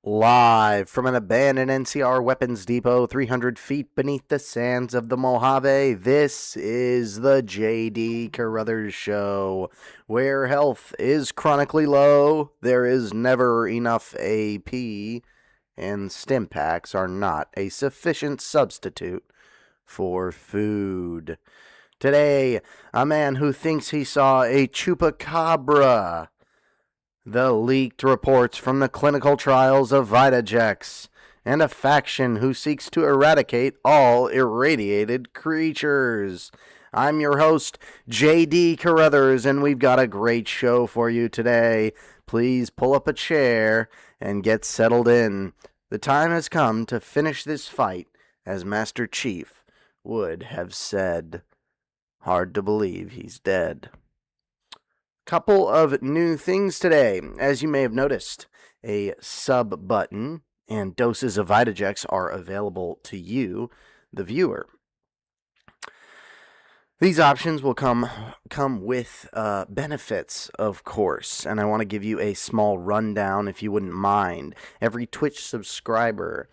Live from an abandoned NCR weapons depot 300 feet beneath the sands of the Mojave, this is the J.D. Carruthers Show. Where health is chronically low, there is never enough AP, and stim packs are not a sufficient substitute for food. Today, a man who thinks he saw a chupacabra. The leaked reports from the clinical trials of Vitajex, and a faction who seeks to eradicate all irradiated creatures. I'm your host, J.D. Carruthers, and we've got a great show for you today. Please pull up a chair and get settled in. The time has come to finish this fight, as Master Chief would have said. Hard to believe he's dead. Couple of new things today. As you may have noticed, a sub button and doses of Vitajex are available to you, the viewer. These options will come with benefits, of course, and I want to give you a small rundown if you wouldn't mind. Every Twitch subscriber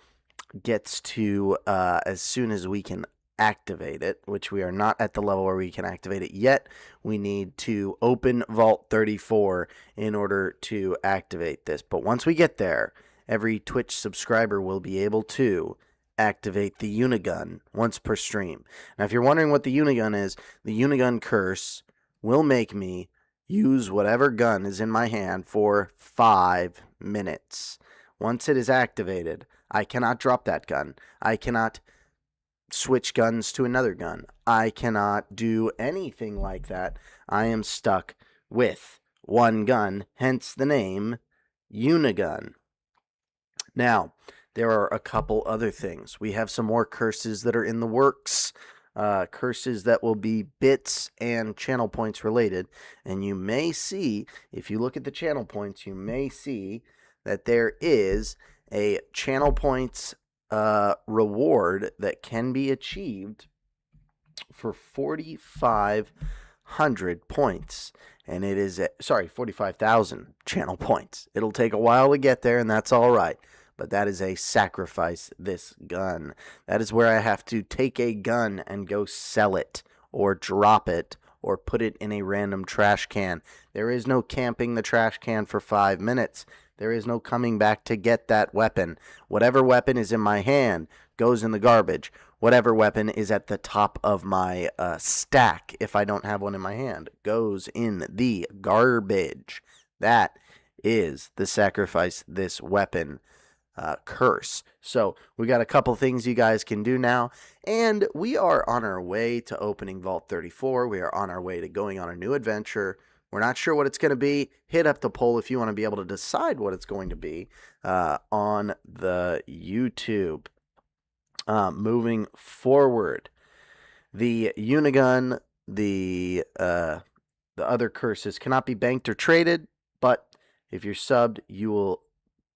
gets to, as soon as we can activate it, which we are not at the level where we can activate it yet. We need to open Vault 34 in order to activate this. But once we get there, every Twitch subscriber will be able to activate the Unigun once per stream. Now, if you're wondering what the Unigun is, the Unigun curse will make me use whatever gun is in my hand for 5 minutes. Once it is activated, I cannot drop that gun. I cannot switch guns to another gun. I cannot do anything like that. I am stuck with one gun, hence the name Unigun. Now, there are a couple other things. We have some more curses that are in the works, curses that will be bits and channel points related, and you may see, if you look at the channel points, you may see that there is a channel points reward that can be achieved for 4,500 points, and it is 45,000 channel points. It'll take a while to get there, and that's all right, but that is a sacrifice this gun. That is where I have to take a gun and go sell it or drop it or put it in a random trash can. There is no camping the trash can for 5 minutes. There is no coming back to get that weapon. Whatever weapon is in my hand goes in the garbage. Whatever weapon is at the top of my stack, if I don't have one in my hand, goes in the garbage. That is the sacrifice this weapon curse. So we got a couple things you guys can do now, and we are on our way to opening Vault 34. We are on our way to going on a new adventure. We're not sure what it's going to be. Hit up the poll if you want to be able to decide what it's going to be on the YouTube. Moving forward, the Unigun, the other curses cannot be banked or traded, but if you're subbed, you will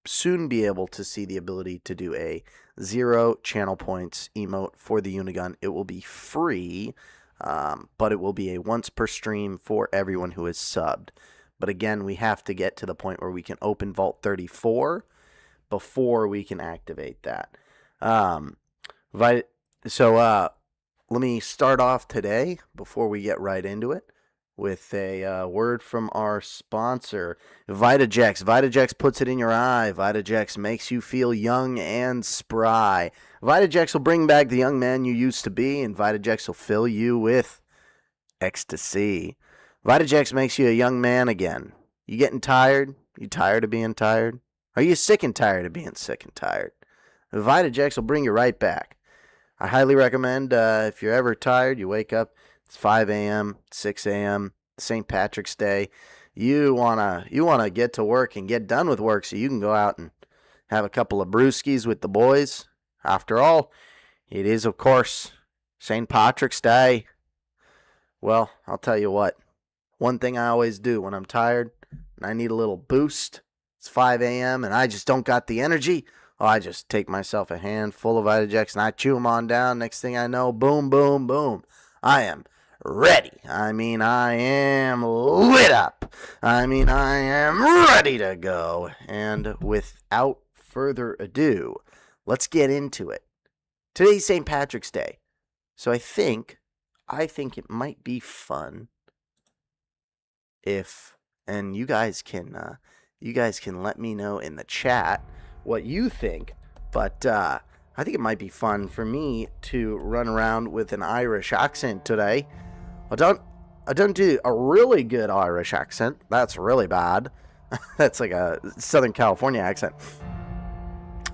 soon be able to see the ability to do a 0 channel points emote for the Unigun. It will be free. But it will be a once per stream for everyone who is subbed. But again, we have to get to the point where we can open Vault 34 before we can activate that. So let me start off today, before we get right into it, with a word from our sponsor, Vitajex. Vitajex puts it in your eye. Vitajex makes you feel young and spry. Vitajex will bring back the young man you used to be, and Vitajex will fill you with ecstasy. Vitajex makes you a young man again. You getting tired? You tired of being tired? Are you sick and tired of being sick and tired? Vitajex will bring you right back. I highly recommend, if you're ever tired, you wake up, it's 5 a.m., 6 a.m., St. Patrick's Day. You wanna get to work and get done with work so you can go out and have a couple of brewskis with the boys. After all, it is, of course, St. Patrick's Day. Well, I'll tell you what. One thing I always do when I'm tired and I need a little boost, it's 5 a.m. and I just don't got the energy, I just take myself a handful of Vitajex and I chew them on down. Next thing I know, boom, boom, boom. I am ready. I mean, I am lit up. I mean, I am ready to go. And without further ado, let's get into it. Today's St. Patrick's Day. So I think it might be fun if, and you guys can let me know in the chat what you think, but I think it might be fun for me to run around with an Irish accent today. I don't do a really good Irish accent. That's really bad. That's like a Southern California accent.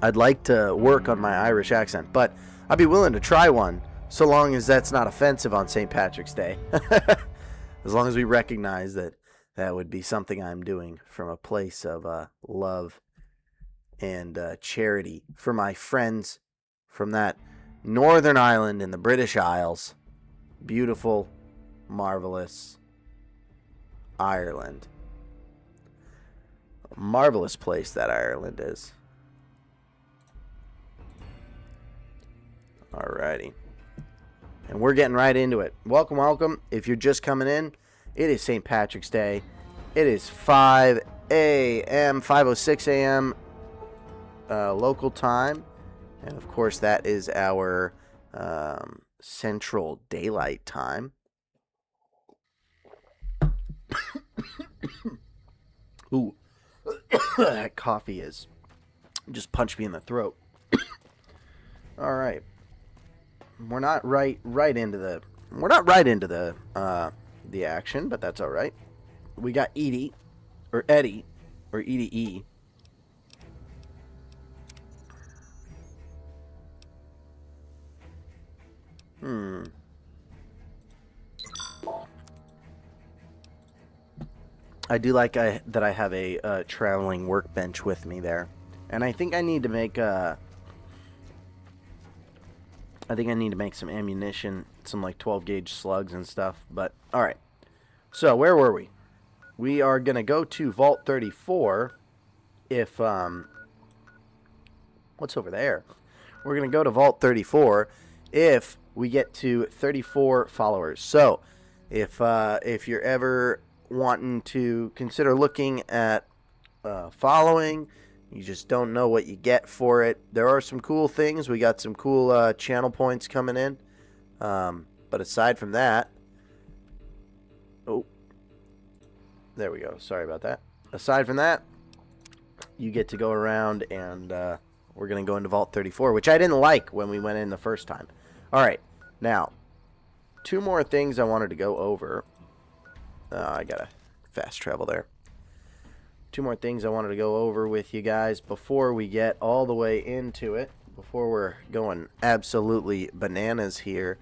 I'd like to work on my Irish accent, but I'd be willing to try one so long as that's not offensive on St. Patrick's Day. As long as we recognize that would be something I'm doing from a place of love and charity for my friends from that northern island in the British Isles. Beautiful, marvelous Ireland. A marvelous place that Ireland is. Alrighty. And we're getting right into it. Welcome, welcome. If you're just coming in, it is St. Patrick's Day. It is 5 a.m., 5:06 a.m. Local time. And, of course, that is our Central Daylight Time. Ooh. That coffee is just punched me in the throat. All right. We're not right into the action, but that's all right. We got Eddie or Eddie E. I do like that I have a traveling workbench with me there, and I think I need to make some ammunition, some like 12 gauge slugs and stuff. But all right, so where were we? We are gonna go to Vault 34. If what's over there? We're gonna go to Vault 34 if we get to 34 followers. So if you're ever wanting to consider looking at following, you just don't know what you get for it. There are some cool things. We got some cool channel points coming in. But aside from that, oh, there we go. Sorry about that. Aside from that, you get to go around and we're going to go into Vault 34, which I didn't like when we went in the first time. All right. Now, two more things I wanted to go over. I got to fast travel there. Two more things I wanted to go over with you guys before we get all the way into it, before we're going absolutely bananas here.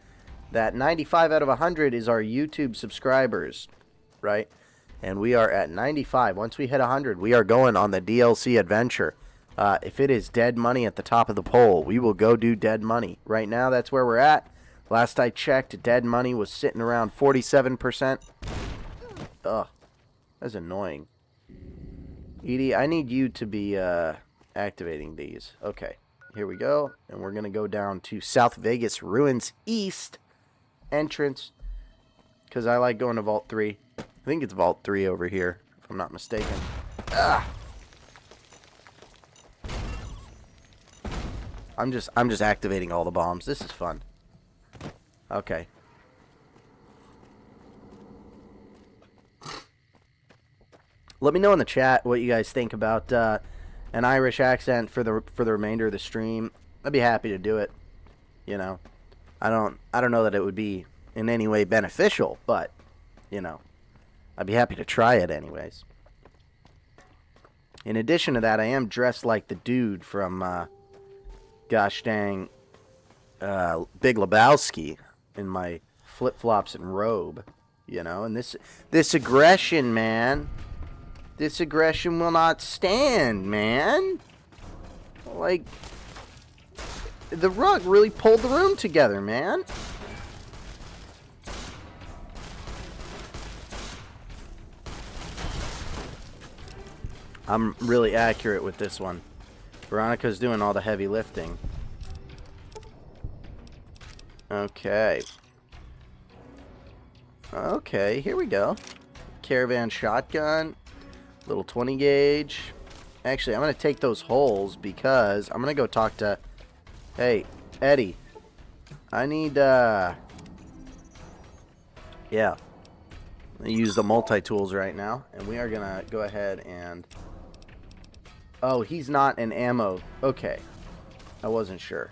That 95 out of 100 is our YouTube subscribers, right? And we are at 95. Once we hit 100, we are going on the DLC adventure. If it is dead money at the top of the poll, we will go do dead money. Right now, that's where we're at. Last I checked, dead money was sitting around 47%. Ugh, that's annoying. Edie, I need you to be activating these. Okay, here we go. And we're going to go down to South Vegas Ruins East entrance. Because I like going to Vault 3. I think it's Vault 3 over here, if I'm not mistaken. Ah! I'm just activating all the bombs. This is fun. Okay. Let me know in the chat what you guys think about an Irish accent for the remainder of the stream. I'd be happy to do it. You know, I don't know that it would be in any way beneficial, but you know, I'd be happy to try it anyways. In addition to that, I am dressed like the dude from gosh dang Big Lebowski in my flip-flops and robe, you know, and this aggression, man. This aggression will not stand, man. Like, the rug really pulled the room together, man. I'm really accurate with this one. Veronica's doing all the heavy lifting. Okay. Okay, here we go. Caravan shotgun. Little 20 gauge. Actually, I'm going to take those holes because I'm going to go talk to... Hey, Eddie. I need, Yeah. I'm going to use the multi-tools right now. And we are going to go ahead and... Oh, he's not an ammo. Okay. I wasn't sure.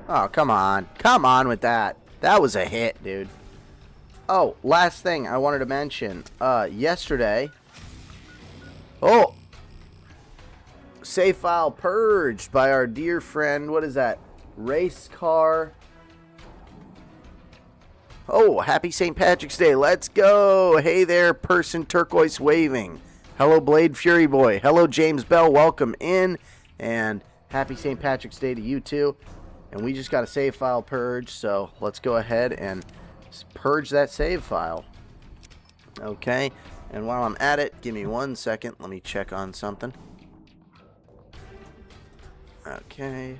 Oh, come on. Come on with that. That was a hit, dude. Oh, last thing I wanted to mention. Yesterday... Oh! Save file purged by our dear friend. What is that? Race car. Oh, happy St. Patrick's Day. Let's go. Hey there, person turquoise waving. Hello, Blade Fury Boy. Hello, James Bell. Welcome in. And happy St. Patrick's Day to you too. And we just got a save file purge. So let's go ahead and purge that save file. Okay. And while I'm at it, give me 1 second. Let me check on something. Okay.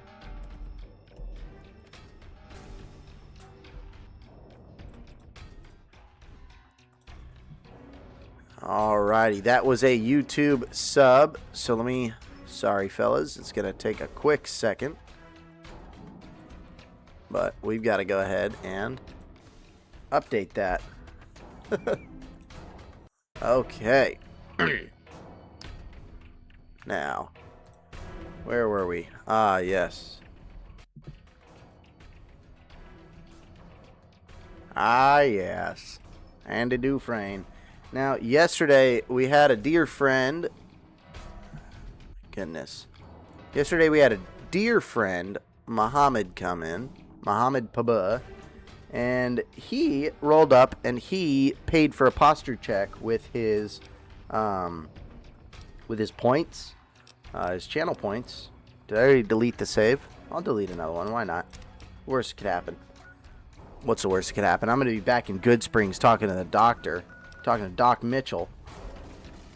Alrighty, that was a YouTube sub. So let me, sorry fellas, it's going to take a quick second. But we've got to go ahead and update that. Okay. Now, where were we? Ah, yes. Ah, yes. Andy Dufresne. Now, yesterday we had a dear friend. Goodness. Yesterday we had a dear friend, Muhammad, come in. Muhammad Paba. And he rolled up and he paid for a posture check with his points. His channel points. Did I already delete the save? I'll delete another one. Why not? Worst could happen. What's the worst that could happen? I'm going to be back in Good Springs talking to the doctor. Talking to Doc Mitchell.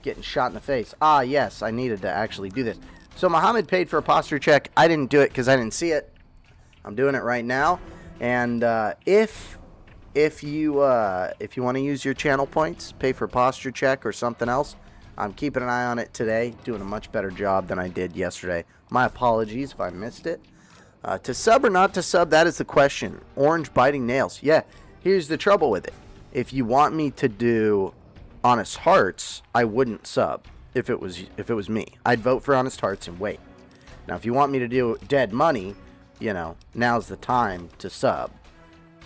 Getting shot in the face. Ah, yes. I needed to actually do this. So Muhammad paid for a posture check. I didn't do it because I didn't see it. I'm doing it right now. And if you want to use your channel points, pay for a posture check or something else, I'm keeping an eye on it today. Doing a much better job than I did yesterday. My apologies if I missed it. To sub or not to sub, that is the question. Orange biting nails. Yeah, here's the trouble with it. If you want me to do Honest Hearts, I wouldn't sub if it was me. I'd vote for Honest Hearts and wait. Now, if you want me to do Dead Money, you know, now's the time to sub,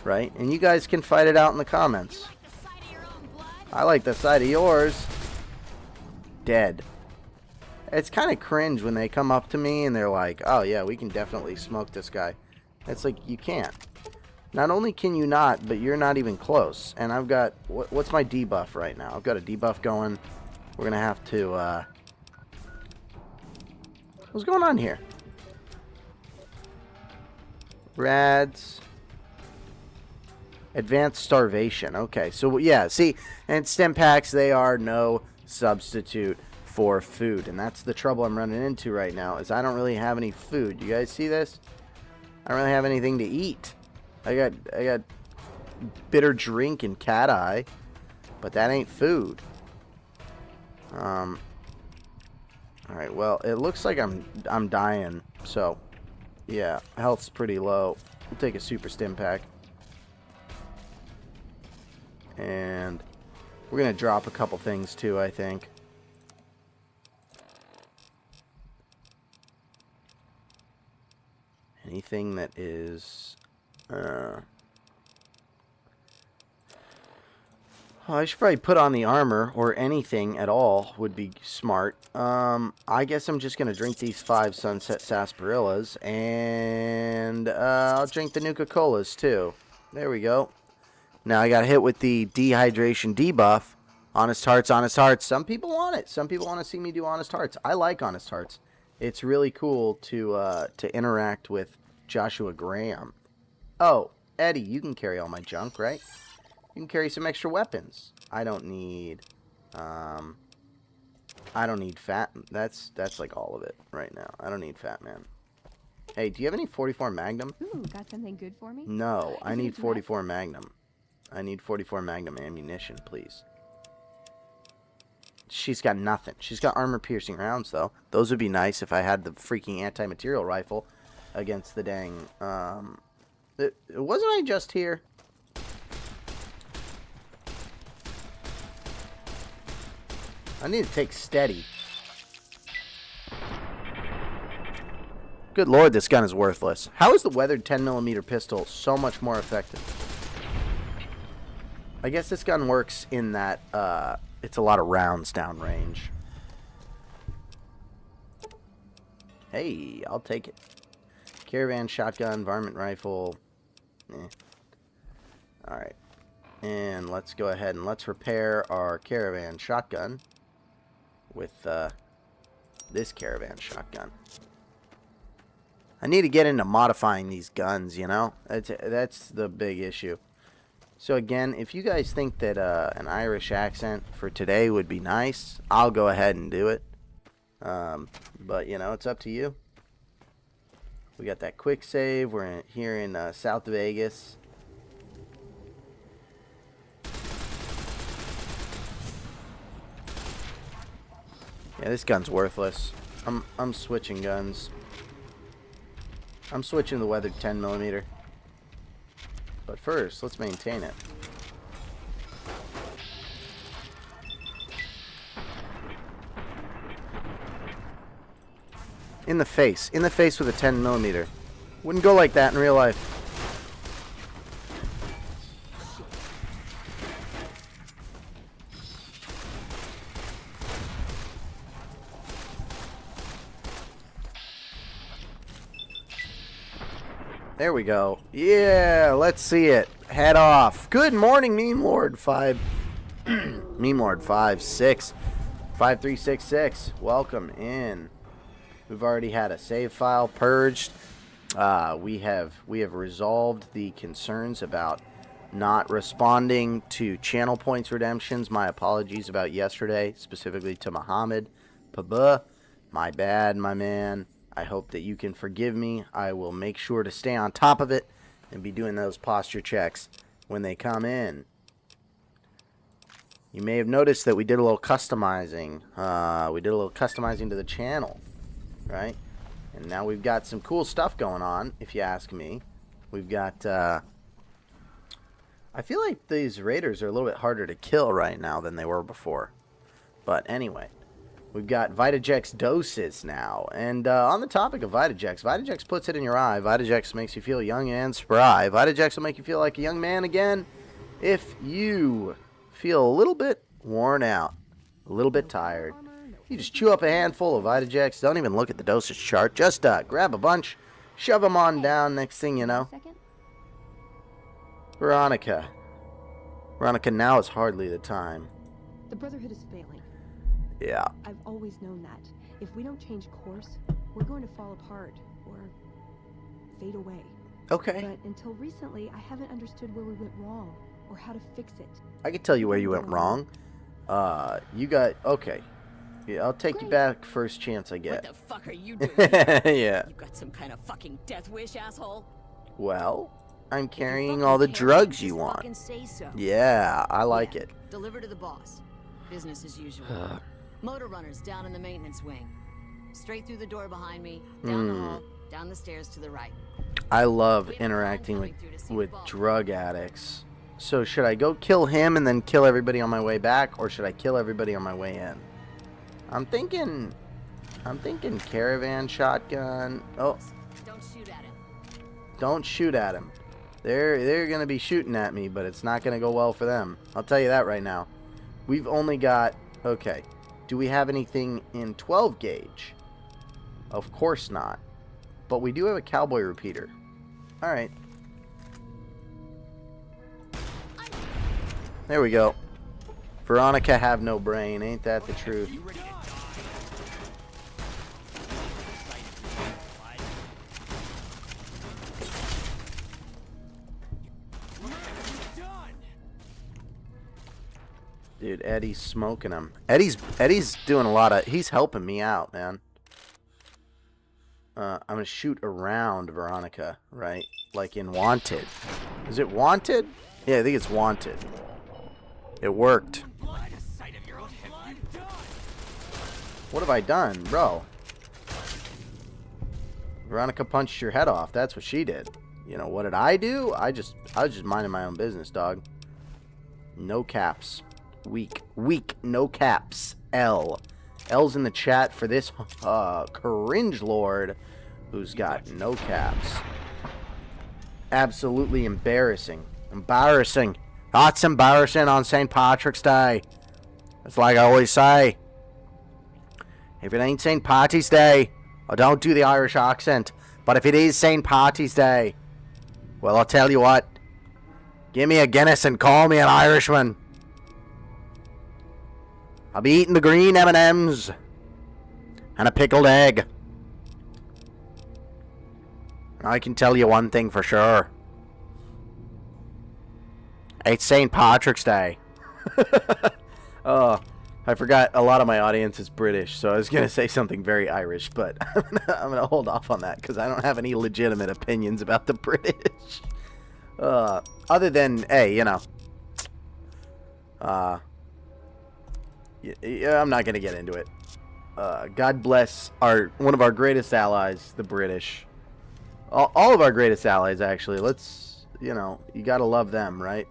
right? And you guys can fight it out in the comments. I like the sight of yours. Dead. It's kind of cringe when they come up to me and they're like, oh yeah, we can definitely smoke this guy. It's like, you can't. Not only can you not, but you're not even close. And I've got, what's my debuff right now? I've got a debuff going. We're going to have to, what's going on here? Rads. Advanced starvation. Okay, so yeah, see, and stim packs, they are no substitute for food. And that's the trouble I'm running into right now, is I don't really have any food. You guys see this? I don't really have anything to eat. I got bitter drink and cat eye, but that ain't food. All right, well, it looks like I'm dying, so yeah, health's pretty low. We'll take a super stim pack. And we're going to drop a couple things too, I think. Anything that is... I should probably put on the armor, or anything at all would be smart. I guess I'm just going to drink these 5 Sunset Sarsaparillas, and I'll drink the Nuka-Colas too. There we go. Now I got hit with the dehydration debuff. Honest Hearts, Honest Hearts. Some people want it. Some people want to see me do Honest Hearts. I like Honest Hearts. It's really cool to interact with Joshua Graham. Oh, Eddie, you can carry all my junk, right? You can carry some extra weapons. I don't need fat. That's like all of it right now. I don't need Fat Man. Hey, do you have any 44 Magnum? Ooh, got something good for me? No, I Is it need a 44 Magnum. I need 44 Magnum ammunition, please. She's got nothing. She's got armor-piercing rounds, though. Those would be nice if I had the freaking anti-material rifle against the dang... wasn't I just here? I need to take steady. Good lord, this gun is worthless. How is the weathered 10mm pistol so much more effective? I guess this gun works in that it's a lot of rounds downrange. Hey, I'll take it. Caravan shotgun, varmint rifle. Alright. And let's go ahead and let's repair our caravan shotgun with this caravan shotgun. I need to get into modifying these guns, you know? That's the big issue. So again, if you guys think that an Irish accent for today would be nice, I'll go ahead and do it. But, you know, it's up to you. We got that quick save. We're here in South Vegas. Yeah, this gun's worthless. I'm switching guns. I'm switching the weathered 10mm. But first, let's maintain it. In the face. In the face with a 10mm. Wouldn't go like that in real life. There we go. Yeah, let's see it. Head off. Good morning, Meme Lord 5. Meme Lord 5366. Welcome in. We've already had a save file purged. We have resolved the concerns about not responding to channel points redemptions. My apologies about yesterday, specifically to Muhammad Paba. My bad, my man. I hope that you can forgive me. I will make sure to stay on top of it and be doing those posture checks when they come in. You may have noticed that we did a little customizing. We did a little customizing to the channel, right? And now we've got some cool stuff going on, if you ask me. We've got... I feel like these raiders are a little bit harder to kill right now than they were before. But anyway... We've got Vitajex doses now. And on the topic of Vitajex, Vitajex puts it in your eye. Vitajex makes you feel young and spry. Vitajex will make you feel like a young man again if you feel a little bit worn out, a little bit tired. You just chew up a handful of Vitajex. Don't even look at the dosage chart. Just grab a bunch, shove them on down. Next thing you know. Veronica. Veronica, now is hardly the time. The Brotherhood is failing. Yeah. I've always known that. If we don't change course, we're going to fall apart or fade away. Okay. But until recently, I haven't understood where we went wrong or how to fix it. I can tell you where you went wrong. You got... Okay. Yeah, I'll take you back first chance I get. What the fuck are you doing? Yeah. You got some kind of fucking death wish, asshole? Well, I'm carrying all the drugs you want. Fucking say so. Yeah, I like it. Deliver to the boss. Business as usual. Motor runners down in the maintenance wing. Straight through the door behind me, down the hall, down the stairs to the right. I love interacting with drug addicts. So should I go kill him and then kill everybody on my way back, or should I kill everybody on my way in? I'm thinking caravan shotgun. Oh. Don't shoot at him. Don't shoot at him. They're gonna be shooting at me, but it's not gonna go well for them. I'll tell you that right now. We've only got... Okay. Do we have anything in 12 gauge? Of course not. But we do have a cowboy repeater. Alright. There we go. Veronica have no brain. Ain't that the truth? Dude, Eddie's smoking him. Eddie's doing a lot of... He's helping me out, man. I'm going to shoot around Veronica, right? Like in Wanted. Is it Wanted? Yeah, I think it's Wanted. It worked. What have I done, bro? Veronica punched your head off. That's what she did. You know, what did I do? I was just minding my own business, dog. No caps. Weak. Weak. No caps. L. L's in the chat for this cringe lord who's got no caps. Absolutely embarrassing. Embarrassing. That's embarrassing on St. Patrick's Day. It's like I always say. If it ain't St. Patty's Day, I don't do the Irish accent. But if it is St. Patty's Day, well, I'll tell you what. Give me a Guinness and call me an Irishman. I'll be eating the green M&Ms and a pickled egg. I can tell you one thing for sure. It's St. Patrick's Day. Oh, I forgot a lot of my audience is British, so I was going to say something very Irish, but I'm going to hold off on that because I don't have any legitimate opinions about the British. Other than, hey, you know. Yeah, I'm not going to get into it. God bless one of our greatest allies, the British. All of our greatest allies, actually. Let's, you know, you got to love them, right?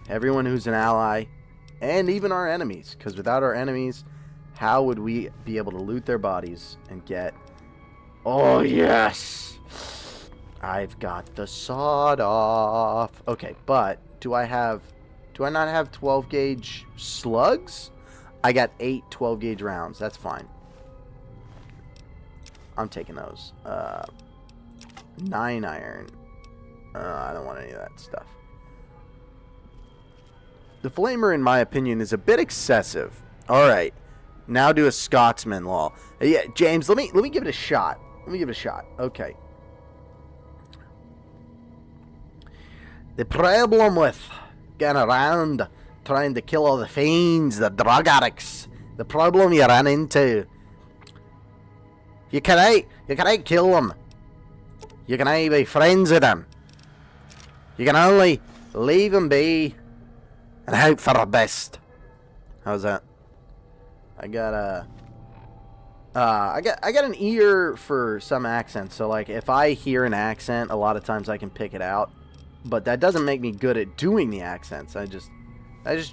Everyone who's an ally. And even our enemies, because without our enemies, how would we be able to loot their bodies and get... Oh, yes! I've got the sawed off. Okay, but do I not have 12 gauge slugs? I got 8 12 gauge rounds. That's fine. I'm taking those. 9 iron. I don't want any of that stuff. The flamer, in my opinion, is a bit excessive. All right, now do a Scotsman law. Yeah, James, let me give it a shot. Let me give it a shot. Okay. The problem with getting around trying to kill all the fiends, the drug addicts, the problem you run into, you can't kill them. You can't be friends with them. You can only leave them be. And hope for the best. How's that? I got an ear for some accents. So like if I hear an accent, a lot of times I can pick it out. But that doesn't make me good at doing the accents. I just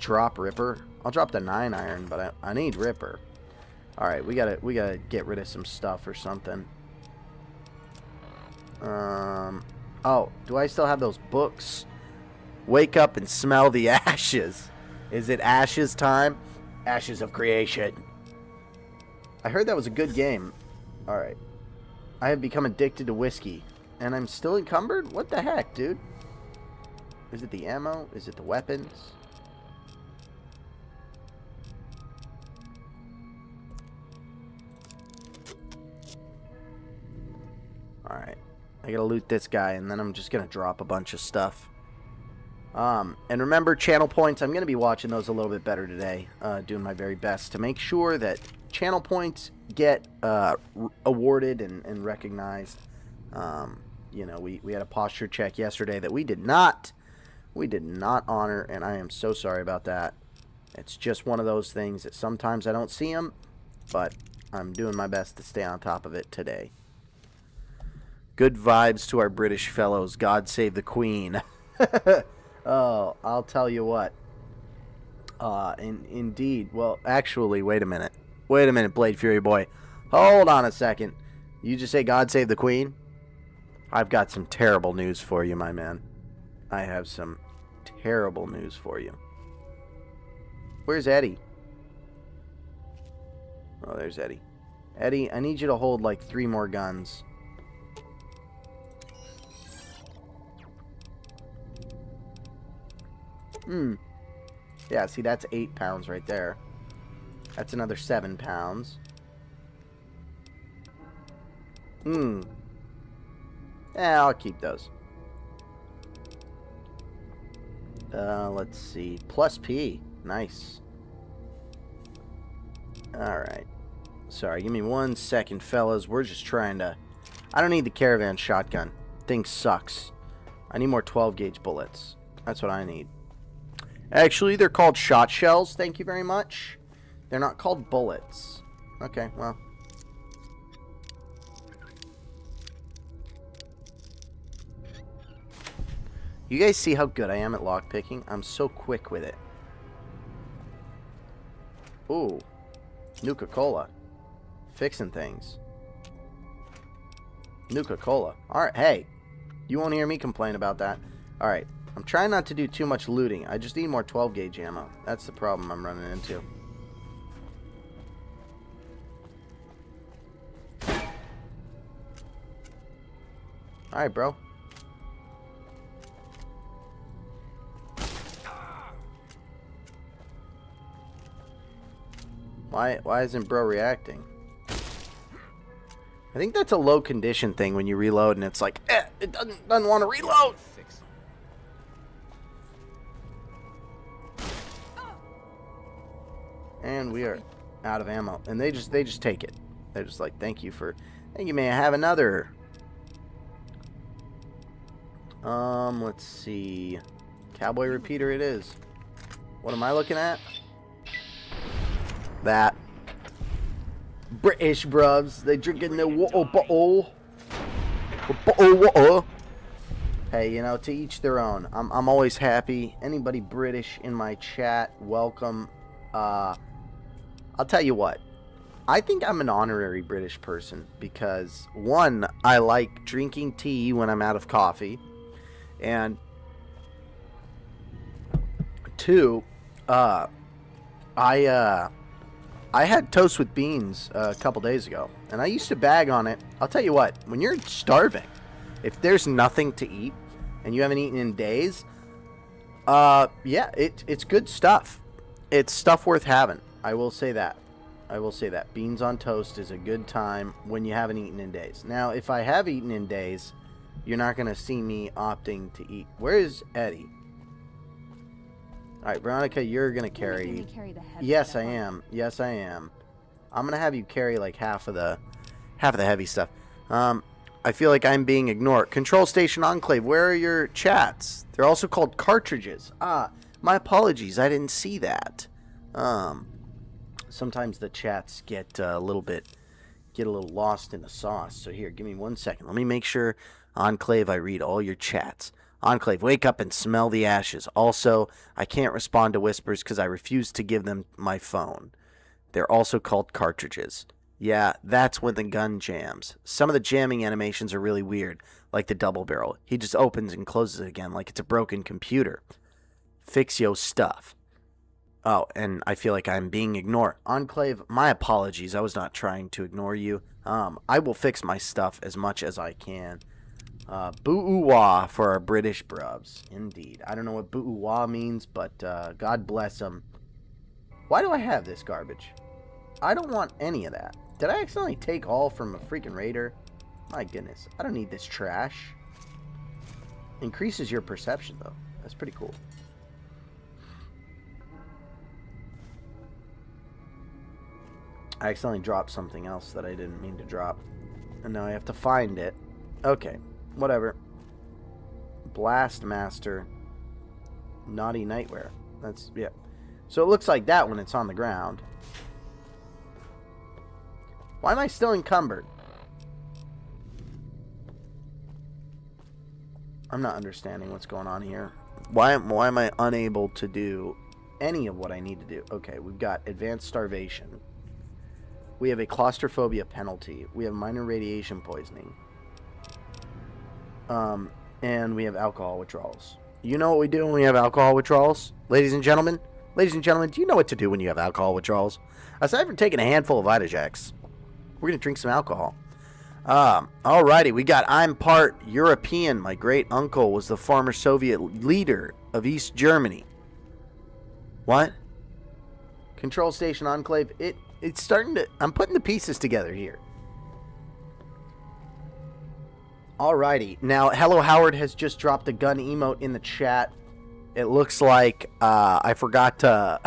drop Ripper. I'll drop the 9 iron, but I need Ripper. All right, we gotta get rid of some stuff or something. Oh, do I still have those books? Wake up and smell the ashes. Is it ashes time? Ashes of creation. I heard that was a good game. Alright. I have become addicted to whiskey. And I'm still encumbered? What the heck, dude? Is it the ammo? Is it the weapons? Alright. I gotta loot this guy and then I'm just gonna drop a bunch of stuff. And remember, channel points, I'm going to be watching those a little bit better today, doing my very best to make sure that channel points get awarded and recognized. You know, we had a posture check yesterday that we did not honor, and I am so sorry about that. It's just one of those things that sometimes I don't see them, but I'm doing my best to stay on top of it today. Good vibes to our British fellows. God save the Queen. Oh, I'll tell you what. Indeed. Well, actually, wait a minute. Wait a minute, Blade Fury boy. Hold on a second. You just say God save the Queen? I've got some terrible news for you, my man. I have some terrible news for you. Where's Eddie? Oh, there's Eddie. Eddie, I need you to hold like 3 more guns. Yeah, see, that's 8 pounds right there. That's another 7 pounds. Yeah, I'll keep those. Let's see. Plus P. Nice. Alright. Sorry, give me 1 second, fellas. We're just trying to I don't need the caravan shotgun. Thing sucks. I need more 12 gauge bullets. That's what I need. Actually, they're called shot shells. Thank you very much. They're not called bullets. Okay, well. You guys see how good I am at lockpicking? I'm so quick with it. Ooh. Nuka-Cola. Fixing things. Nuka-Cola. Alright, hey. You won't hear me complain about that. Alright. I'm trying not to do too much looting. I just need more 12 gauge ammo. That's the problem I'm running into. Alright, bro. Why isn't bro reacting? I think that's a low condition thing when you reload and it's like, it doesn't want to reload. And we are out of ammo. And they just take it. They're just like, thank you, may I have another. Let's see. Cowboy repeater it is. What am I looking at? That. British bruvs. They drinking the water bottle. Water. Hey, you know, to each their own. I'm always happy. Anybody British in my chat, welcome. I'll tell you what. I think I'm an honorary British person because, one, I like drinking tea when I'm out of coffee. And two, I had toast with beans a couple days ago, and I used to bag on it. I'll tell you what, when you're starving, if there's nothing to eat and you haven't eaten in days, yeah, it's good stuff. It's stuff worth having. I will say that. Beans on toast is a good time when you haven't eaten in days. Now, if I have eaten in days, you're not going to see me opting to eat. Where is Eddie? All right, Veronica, you're going to carry. Yes, I am. Yes, I am. I'm going to have you carry like half of the heavy stuff. I feel like I'm being ignored. Control Station Enclave, where are your chats? They're also called cartridges. My apologies. I didn't see that. Sometimes the chats get a little lost in the sauce. So here, give me 1 second. Let me make sure, Enclave, I read all your chats. Enclave, wake up and smell the ashes. Also, I can't respond to whispers because I refuse to give them my phone. They're also called cartridges. Yeah, that's when the gun jams. Some of the jamming animations are really weird, like the double barrel. He just opens and closes it again like it's a broken computer. Fix yo stuff. Oh, and I feel like I'm being ignored. Enclave, my apologies. I was not trying to ignore you. I will fix my stuff as much as I can. Boo-oo-wah for our British brubs. Indeed. I don't know what boo-oo-wah means, but God bless them. Why do I have this garbage? I don't want any of that. Did I accidentally take all from a freaking raider? My goodness. I don't need this trash. Increases your perception, though. That's pretty cool. I accidentally dropped something else that I didn't mean to drop. And now I have to find it. Okay. Whatever. Blast Master. Naughty Nightwear. That's, yeah. So it looks like that when it's on the ground. Why am I still encumbered? I'm not understanding what's going on here. Why am I unable to do any of what I need to do? Okay, we've got advanced starvation. We have a claustrophobia penalty. We have minor radiation poisoning. And we have alcohol withdrawals. You know what we do when we have alcohol withdrawals? Ladies and gentlemen? Ladies and gentlemen, do you know what to do when you have alcohol withdrawals? Aside from taking a handful of Vitajax, we're going to drink some alcohol. Alrighty, we got I'm part European. My great uncle was the former Soviet leader of East Germany. What? Control Station Enclave. It's starting to... I'm putting the pieces together here. Alrighty. Now, Hello Howard has just dropped a gun emote in the chat. It looks like I forgot to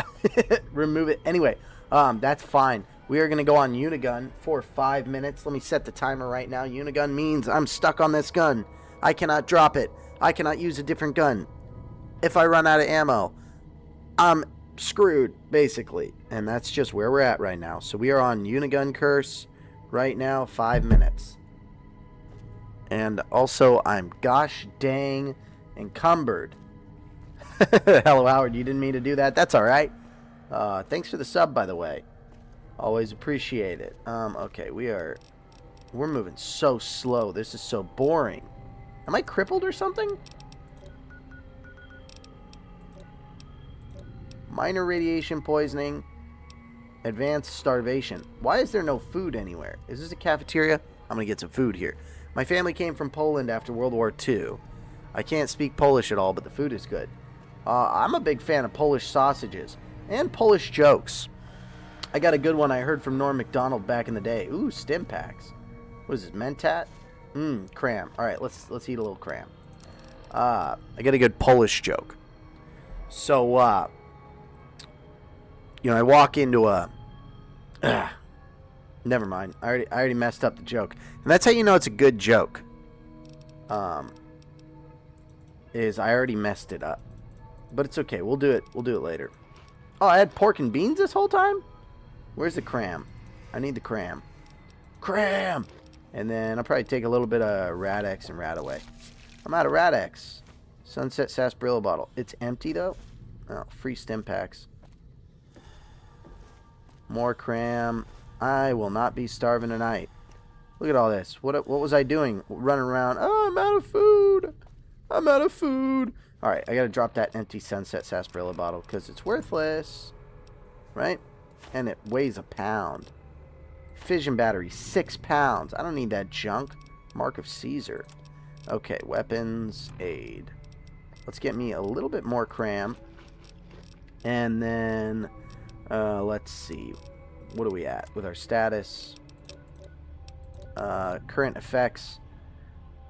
remove it. Anyway, that's fine. We are going to go on Unigun for 5 minutes. Let me set the timer right now. Unigun means I'm stuck on this gun. I cannot drop it. I cannot use a different gun. If I run out of ammo, I'm screwed, basically. And that's just where we're at right now. So we are on Unigun Curse right now, 5 minutes. And also, I'm gosh dang encumbered. Hello, Howard. You didn't mean to do that. That's all right. Thanks for the sub, by the way. Always appreciate it. Okay, we're moving so slow. This is so boring. Am I crippled or something? Minor radiation poisoning. Advanced starvation. Why is there no food anywhere? Is this a cafeteria? I'm gonna get some food here. My family came from Poland after World War II. I can't speak Polish at all, but the food is good. I'm a big fan of Polish sausages and Polish jokes. I got a good one I heard from Norm Macdonald back in the day. Ooh, stim packs. What is this, Mentat? Cram. All right, let's eat a little cram. I got a good Polish joke. So, I walk into a... never mind. I already messed up the joke. And that's how you know it's a good joke. Is I already messed it up. But it's okay. We'll do it later. Oh, I had pork and beans this whole time? Where's the cram? I need the cram. Cram! And then I'll probably take a little bit of Rad-X and Radaway. I'm out of Rad-X. Sunset Sarsaparilla bottle. It's empty, though. Oh, free stim packs. More cram. I will not be starving tonight. Look at all this. What was I doing? Running around. Oh, I'm out of food. I'm out of food. All right, I got to drop that empty Sunset Sarsaparilla bottle because it's worthless. Right? And it weighs a pound. Fission battery, 6 pounds. I don't need that junk. Mark of Caesar. Okay, weapons, aid. Let's get me a little bit more cram. And then, let's see. What are we at with our status? Current effects.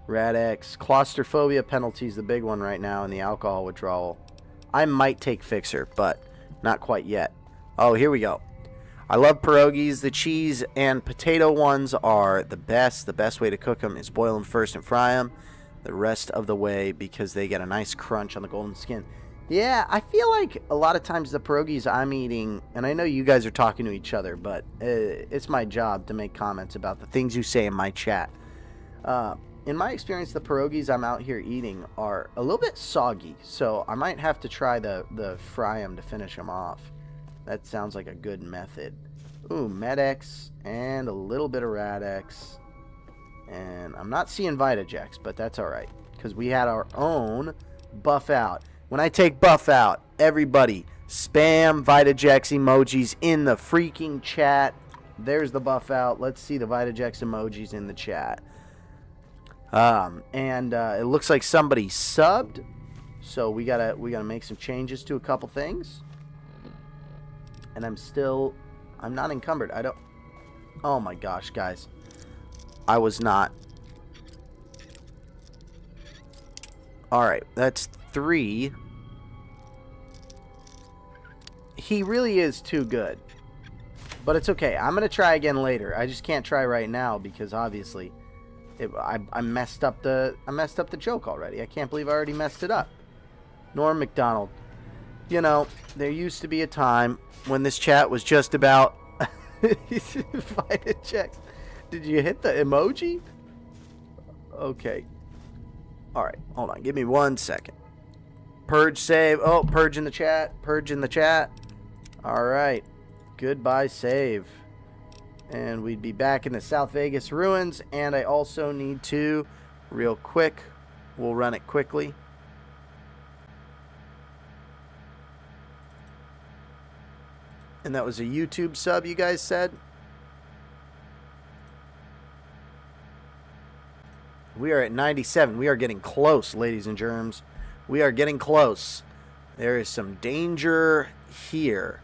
Rad-X. Claustrophobia penalty is the big one right now, and the alcohol withdrawal. I might take Fixer, but not quite yet. Oh, here we go. I love pierogies. The cheese and potato ones are the best. The best way to cook them is boil them first and fry them the rest of the way because they get a nice crunch on the golden skin. Yeah, I feel like a lot of times the pierogies I'm eating, and I know you guys are talking to each other, but it's my job to make comments about the things you say in my chat. In my experience, the pierogies I'm out here eating are a little bit soggy, so I might have to try the fry them to finish them off. That sounds like a good method. Ooh, Med-X and a little bit of Rad-X. And I'm not seeing Vitajex, but that's alright. Because we had our own buff out. When I take buff out, everybody spam Vitajex emojis in the freaking chat. There's the buff out. Let's see the Vitajex emojis in the chat. It looks like somebody subbed. So we gotta make some changes to a couple things. And I'm not encumbered. Oh my gosh, guys. I was not. Alright, that's 3. He really is too good. But it's okay. I'm going to try again later. I just can't try right now because obviously I messed up the joke already. I can't believe I already messed it up. Norm Macdonald. You know, there used to be a time when this chat was just about Vitajex. Did you hit the emoji? Okay. Alright, hold on. Give me 1 second. Purge save. Oh, purge in the chat. Purge in the chat. Alright. Goodbye save. And we'd be back in the South Vegas ruins. And I also need to, real quick, we'll run it quickly. And that was a YouTube sub, you guys said? We are at 97. We are getting close, ladies and germs. We are getting close. There is some danger here.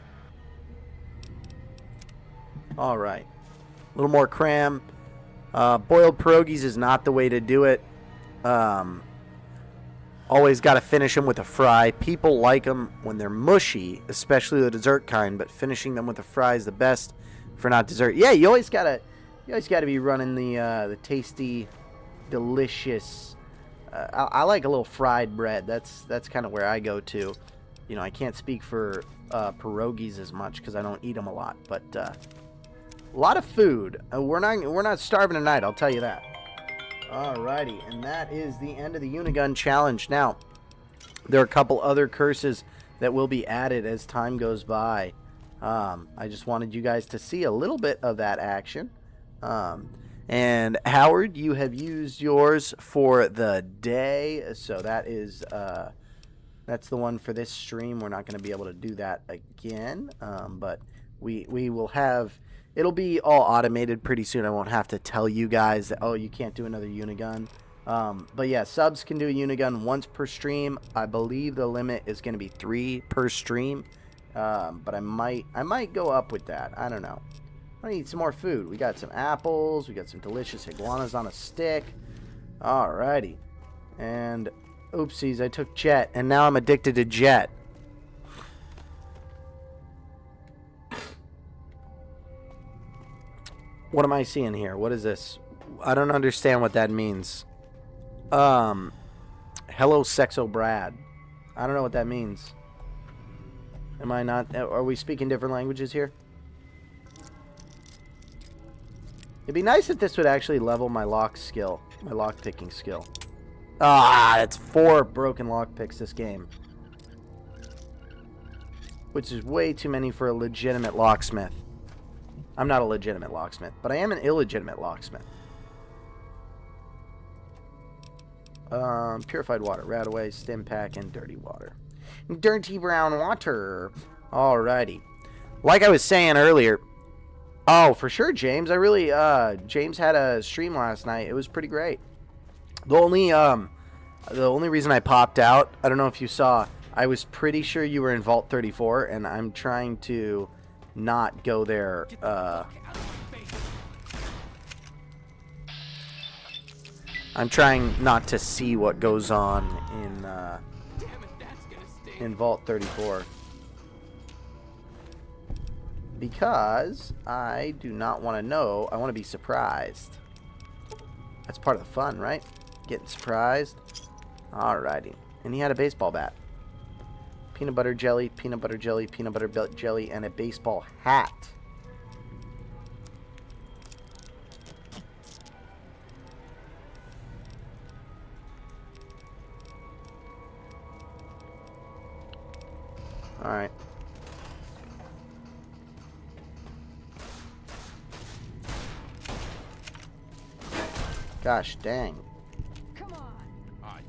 All right. A little more cram. Boiled pierogies is not the way to do it. Always got to finish them with a fry. People like them when they're mushy, especially the dessert kind, but finishing them with a fry is the best for not dessert. Yeah, you always gotta be running the tasty, delicious. I like a little fried bread. That's kind of where I go to. You know, I can't speak for pierogies as much because I don't eat them a lot, but a lot of food. We're not starving tonight, I'll tell you that. Alrighty, and that is the end of the Unigun challenge. Now, there are a couple other curses that will be added as time goes by. I just wanted you guys to see a little bit of that action. And Howard, you have used yours for the day, so that is that's the one for this stream. We're not going to be able to do that again, but we will have. It'll be all automated pretty soon. I won't have to tell you guys that, oh, you can't do another Unigun. But yeah, subs can do a Unigun once per stream. I believe the limit is going to be 3 per stream. But I might go up with that. I don't know. I need some more food. We got some apples. We got some delicious iguanas on a stick. Alrighty. And oopsies, I took Jet, and now I'm addicted to Jet. What am I seeing here? What is this? I don't understand what that means. Hello, Sexo Brad. I don't know what that means. Am I not? Are we speaking different languages here? It'd be nice if this would actually level my lock skill. My lock picking skill. Ah, that's 4 broken lock picks this game. Which is way too many for a legitimate locksmith. I'm not a legitimate locksmith, but I am an illegitimate locksmith. Purified water, Radaway, stim pack, and dirty water. Dirty brown water. Alrighty. Like I was saying earlier. Oh, for sure, James. I really, James had a stream last night. It was pretty great. The only reason I popped out, I don't know if you saw, I was pretty sure you were in Vault 34, and I'm trying to not go there, I'm trying not to see what goes on in Vault 34. Because I do not want to know. I want to be surprised. That's part of the fun, right? Getting surprised. Alrighty. And he had a baseball bat. Peanut butter jelly, peanut butter jelly, peanut butter jelly, and a baseball hat. Alright. Gosh dang. Come on.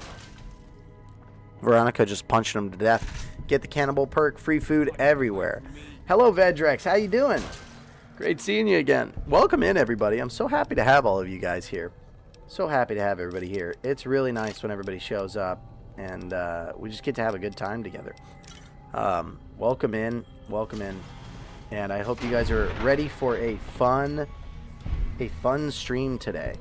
Veronica just punching him to death. Get the cannibal perk, free food everywhere. Hello, Vedrex. How you doing? Great seeing you again. Welcome in, everybody. I'm so happy to have all of you guys here. So happy to have everybody here. It's really nice when everybody shows up, and we just get to have a good time together. Welcome in. Welcome in. And I hope you guys are ready for a fun stream today.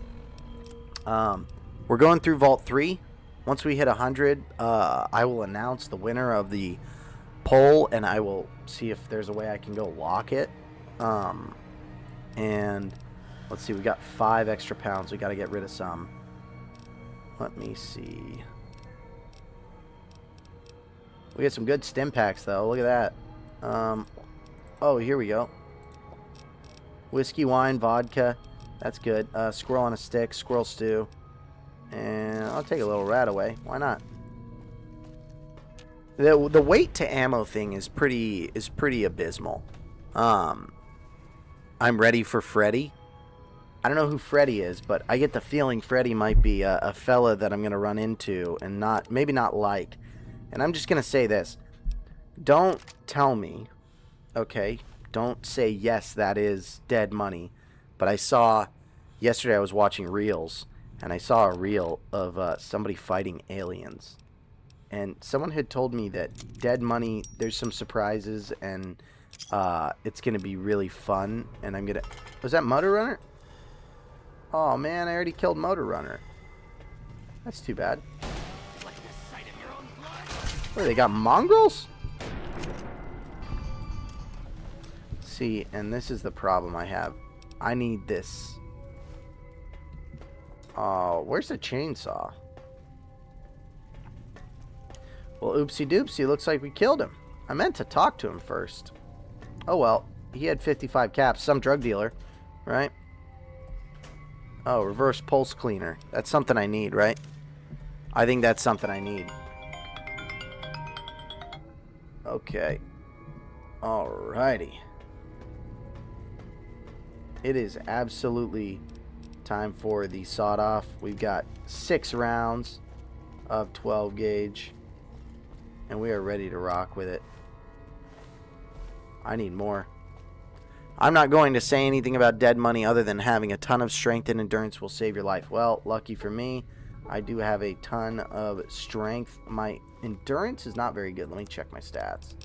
We're going through Vault 3. Once we hit 100, I will announce the winner of the poll, and I will see if there's a way I can go lock it. And let's see, we got 5 extra pounds. We got to get rid of some. Let me see. We got some good stim packs, though. Look at that. Oh, here we go. Whiskey, wine, vodka. That's good. Squirrel on a stick, squirrel stew. And I'll take a little Radaway. Why not? The weight to ammo thing is pretty abysmal. I'm ready for Freddy. I don't know who Freddy is, but I get the feeling Freddy might be a fella that I'm going to run into and maybe not like. And I'm just going to say this. Don't tell me, okay? Don't say, yes, that is dead money. But yesterday I was watching Reels, and I saw a reel of somebody fighting aliens. And someone had told me that dead money, there's some surprises, and it's going to be really fun. And I'm going to... Was that Motor Runner? Oh, man, I already killed Motor Runner. That's too bad. What, they got mongrels? See, and this is the problem I have. I need this. Oh, where's the chainsaw? Well, oopsie doopsie, looks like we killed him. I meant to talk to him first. Oh well, he had 55 caps, some drug dealer, right? Oh, reverse pulse cleaner. That's something I need, right? I think that's something I need. Okay. Alrighty. It is absolutely time for the sawed off. We've got 6 rounds of 12 gauge. And we are ready to rock with it. I need more. I'm not going to say anything about dead money other than having a ton of strength and endurance will save your life. Well, lucky for me, I do have a ton of strength. My endurance is not very good. Let me check my stats.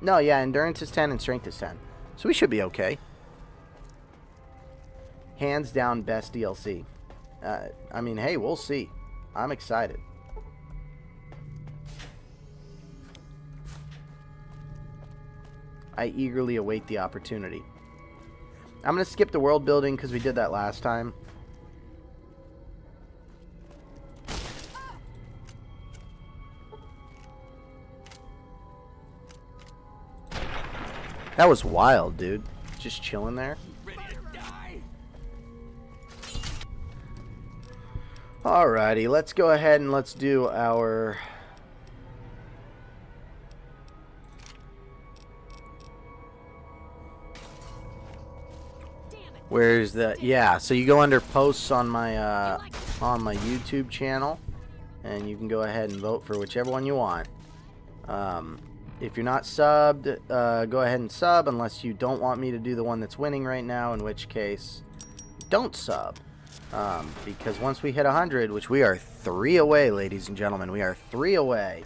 No, yeah, endurance is 10 and strength is 10. So we should be okay. Hands down best DLC. I mean, hey, we'll see. I'm excited. I eagerly await the opportunity. I'm going to skip the world building because we did that last time. That was wild, dude. Just chilling there. Alrighty, let's go ahead and let's do our... Where's the... Yeah, so you go under posts on my YouTube channel, and you can go ahead and vote for whichever one you want. If you're not subbed, go ahead and sub, unless you don't want me to do the one that's winning right now, in which case, don't sub. Because once we hit 100, which we are 3 away, ladies and gentlemen, we are 3 away.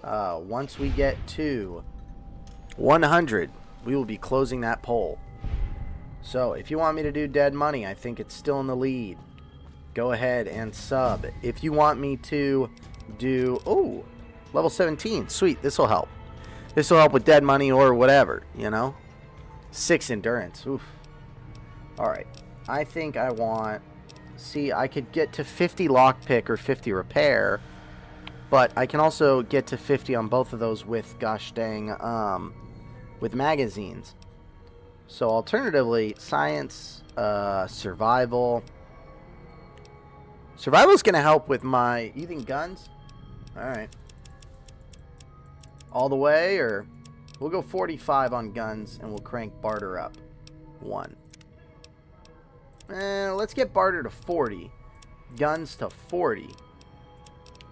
Once we get to 100, we will be closing that poll. So, if you want me to do dead money, I think it's still in the lead. Go ahead and sub. If you want me to do... Oh, level 17. Sweet, this will help. This will help with dead money or whatever, you know? 6 endurance. Oof. Alright. I think I want... See, I could get to 50 lockpick or 50 repair, but I can also get to 50 on both of those with, gosh dang, with magazines. So alternatively, science, survival. Survival's going to help with my... You think guns? Alright. All the way, or... We'll go 45 on guns, and we'll crank barter up. 1. Let's get barter to 40. Guns to 40.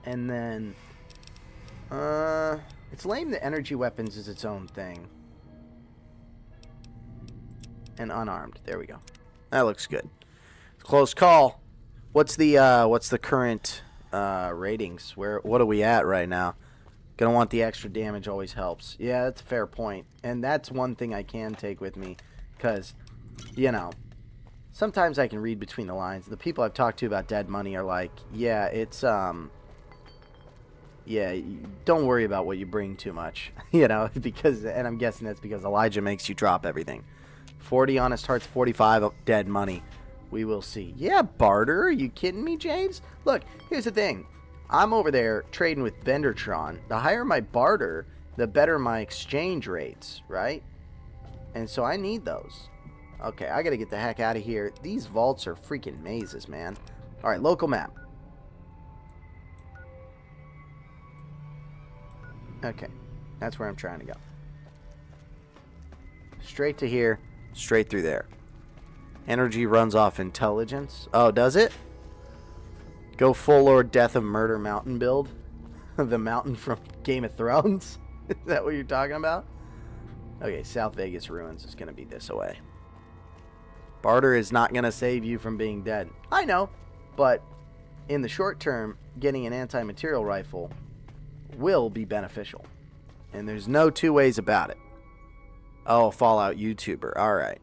And then... it's lame that energy weapons is its own thing. And unarmed. There we go. That looks good. Close call. What's the current ratings? What are we at right now? Gonna want the extra damage, always helps. Yeah, that's a fair point. And that's one thing I can take with me. Because, you know, sometimes I can read between the lines. The people I've talked to about dead money are like, yeah, it's, yeah, don't worry about what you bring too much. You know, because, and I'm guessing that's because Elijah makes you drop everything. 40 honest hearts, 45 dead money. We will see. Yeah, barter. Are you kidding me, James? Look, here's the thing. I'm over there trading with Vendertron. The higher my barter, the better my exchange rates, right? And so I need those. Okay, I gotta get the heck out of here. These vaults are freaking mazes, man. Alright, local map. Okay, that's where I'm trying to go. Straight to here, straight through there. Energy runs off intelligence. Oh, does it? Go full Lord Death of Murder Mountain build. The mountain from Game of Thrones. Is that what you're talking about? Okay, South Vegas Ruins is going to be this away. Barter is not going to save you from being dead. I know, but in the short term, getting an anti-material rifle will be beneficial. And there's no two ways about it. Oh, Fallout YouTuber. All right.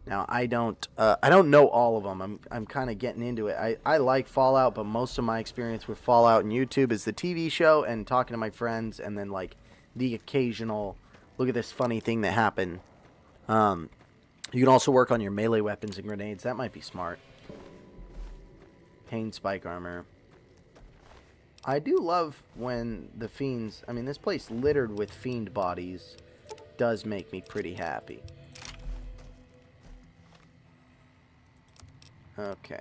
Now, I don't know all of them. I'm kind of getting into it. I like Fallout, but most of my experience with Fallout and YouTube is the TV show and talking to my friends and then, like, the occasional, look at this funny thing that happened. You can also work on your melee weapons and grenades. That might be smart. Pain spike armor. I do love when the fiends... I mean, this place littered with fiend bodies does make me pretty happy. Okay.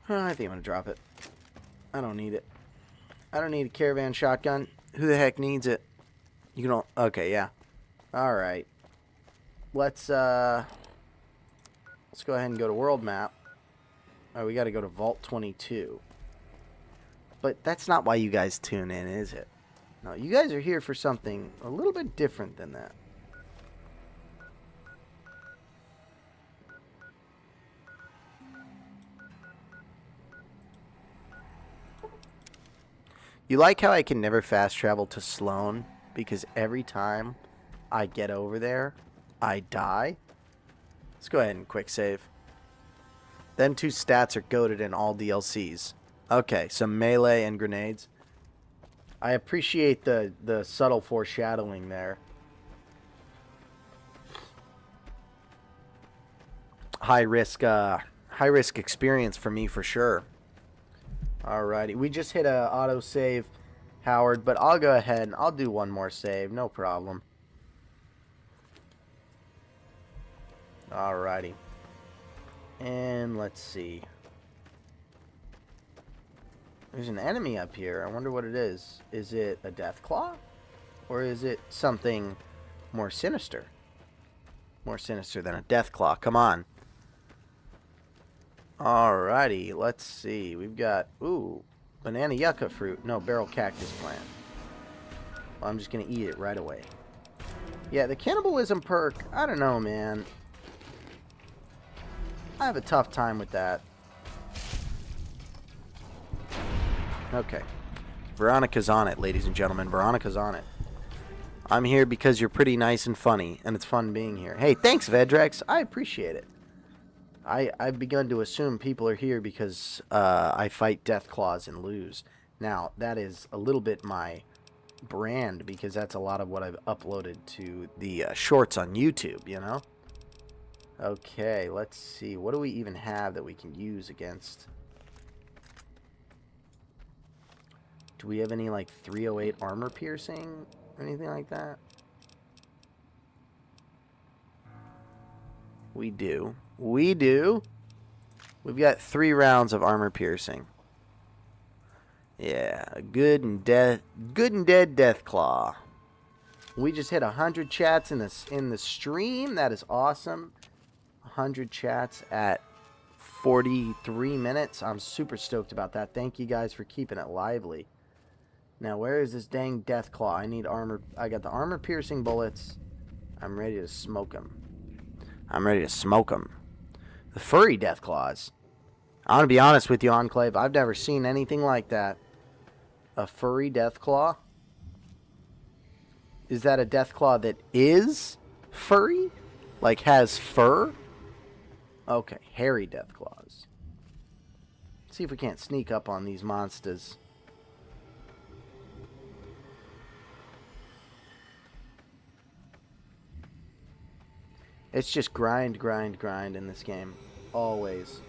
I think I'm going to drop it. I don't need it. I don't need a caravan shotgun. Who the heck needs it? You can... Okay, yeah. Alright. Let's go ahead and go to world map. Oh, we got to go to Vault 22. But that's not why you guys tune in, is it? No, you guys are here for something a little bit different than that. You like how I can never fast travel to Sloan? Because every time I get over there, I die. Let's go ahead and quick save. Them two stats are goated in all DLCs. Okay, so melee and grenades. I appreciate the subtle foreshadowing there. High risk experience for me for sure. Alrighty, we just hit a auto save, Howard, but I'll go ahead and I'll do one more save, no problem. Alrighty. And let's see. There's an enemy up here. I wonder what it is. Is it a Deathclaw? Or is it something more sinister? More sinister than a Deathclaw. Come on. Alrighty, let's see. We've got, ooh, banana yucca fruit. No, barrel cactus plant. Well, I'm just going to eat it right away. Yeah, the cannibalism perk, I don't know, man. I have a tough time with that. Okay. Veronica's on it, ladies and gentlemen. Veronica's on it. I'm here because you're pretty nice and funny, and it's fun being here. Hey, thanks, Vedrex. I appreciate it. I've begun to assume people are here because I fight Deathclaws and lose. Now, that is a little bit my brand because that's a lot of what I've uploaded to the shorts on YouTube, you know? Okay, let's see. What do we even have that we can use against? Do we have any, like, 308 armor piercing or anything like that? We do. We do. We've got 3 rounds of armor piercing. Yeah, good and dead Deathclaw. We just hit 100 chats in the stream. That is awesome. 100 chats at 43 minutes. I'm super stoked about that. Thank you guys for keeping it lively. Now, where is this dang Deathclaw? I need armor. I got the armor piercing bullets. I'm ready to smoke him. I'm ready to smoke him. The furry Deathclaws. I want to be honest with you, Enclave. I've never seen anything like that. A furry Deathclaw? Is that a Deathclaw that is furry? Like has fur? Okay, hairy Deathclaws. Let's see if we can't sneak up on these monsters. It's just grind, grind, grind in this game. Always.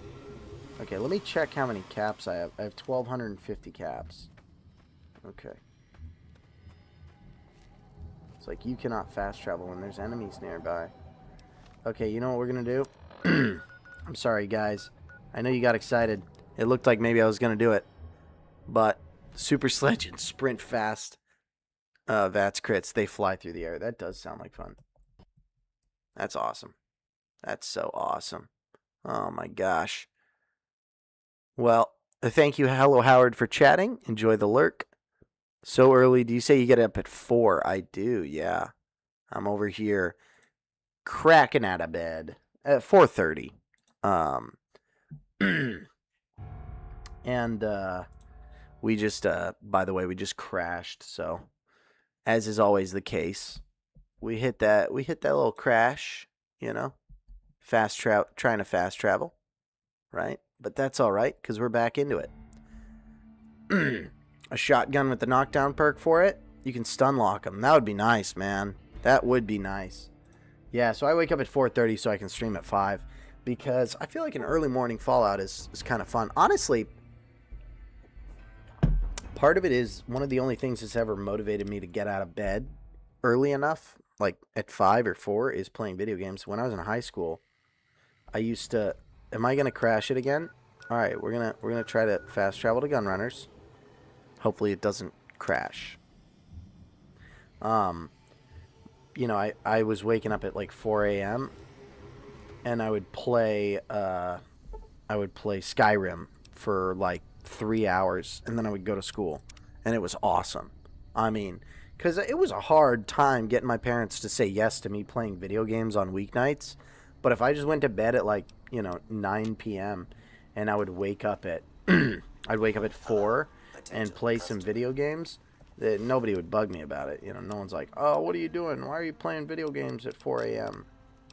Okay, let me check how many caps I have. I have 1,250 caps. Okay. It's like you cannot fast travel when there's enemies nearby. Okay, you know what we're going to do? I'm sorry, guys. I know you got excited. It looked like maybe I was going to do it. But Super Sledge and Sprint Fast VATS crits, they fly through the air. That does sound like fun. That's awesome. That's so awesome. Oh my gosh. Well, thank you, Hello Howard, for chatting. Enjoy the lurk. So early. Do you say you get up at 4? I do, yeah. I'm over here cracking out of bed at 4:30. And we just by the way, we just crashed, so as is always the case. We hit that little crash, you know, trying to fast travel, right? But that's all right because we're back into it. a shotgun with the knockdown perk for it, you can stun lock them. That would be nice, man. That would be nice. Yeah, so I wake up at 4:30 so I can stream at 5 because I feel like an early morning Fallout is kind of fun. Honestly, part of it is one of the only things that's ever motivated me to get out of bed early enough, like at 5 or 4, is playing video games. When I was in high school, I used to... Am I going to crash it again? All right, we're gonna try to fast travel to Gunrunners. Hopefully it doesn't crash. You know, I was waking up at like 4 a.m. and I would play Skyrim for like 3 hours, and then I would go to school, and it was awesome. I mean, because it was a hard time getting my parents to say yes to me playing video games on weeknights. But if I just went to bed at like, 9 p.m. and I would wake up at I'd wake up at 4 and play some video games, that nobody would bug me about it. No one's like, "Oh, what are you doing? Why are you playing video games at 4 a.m.?"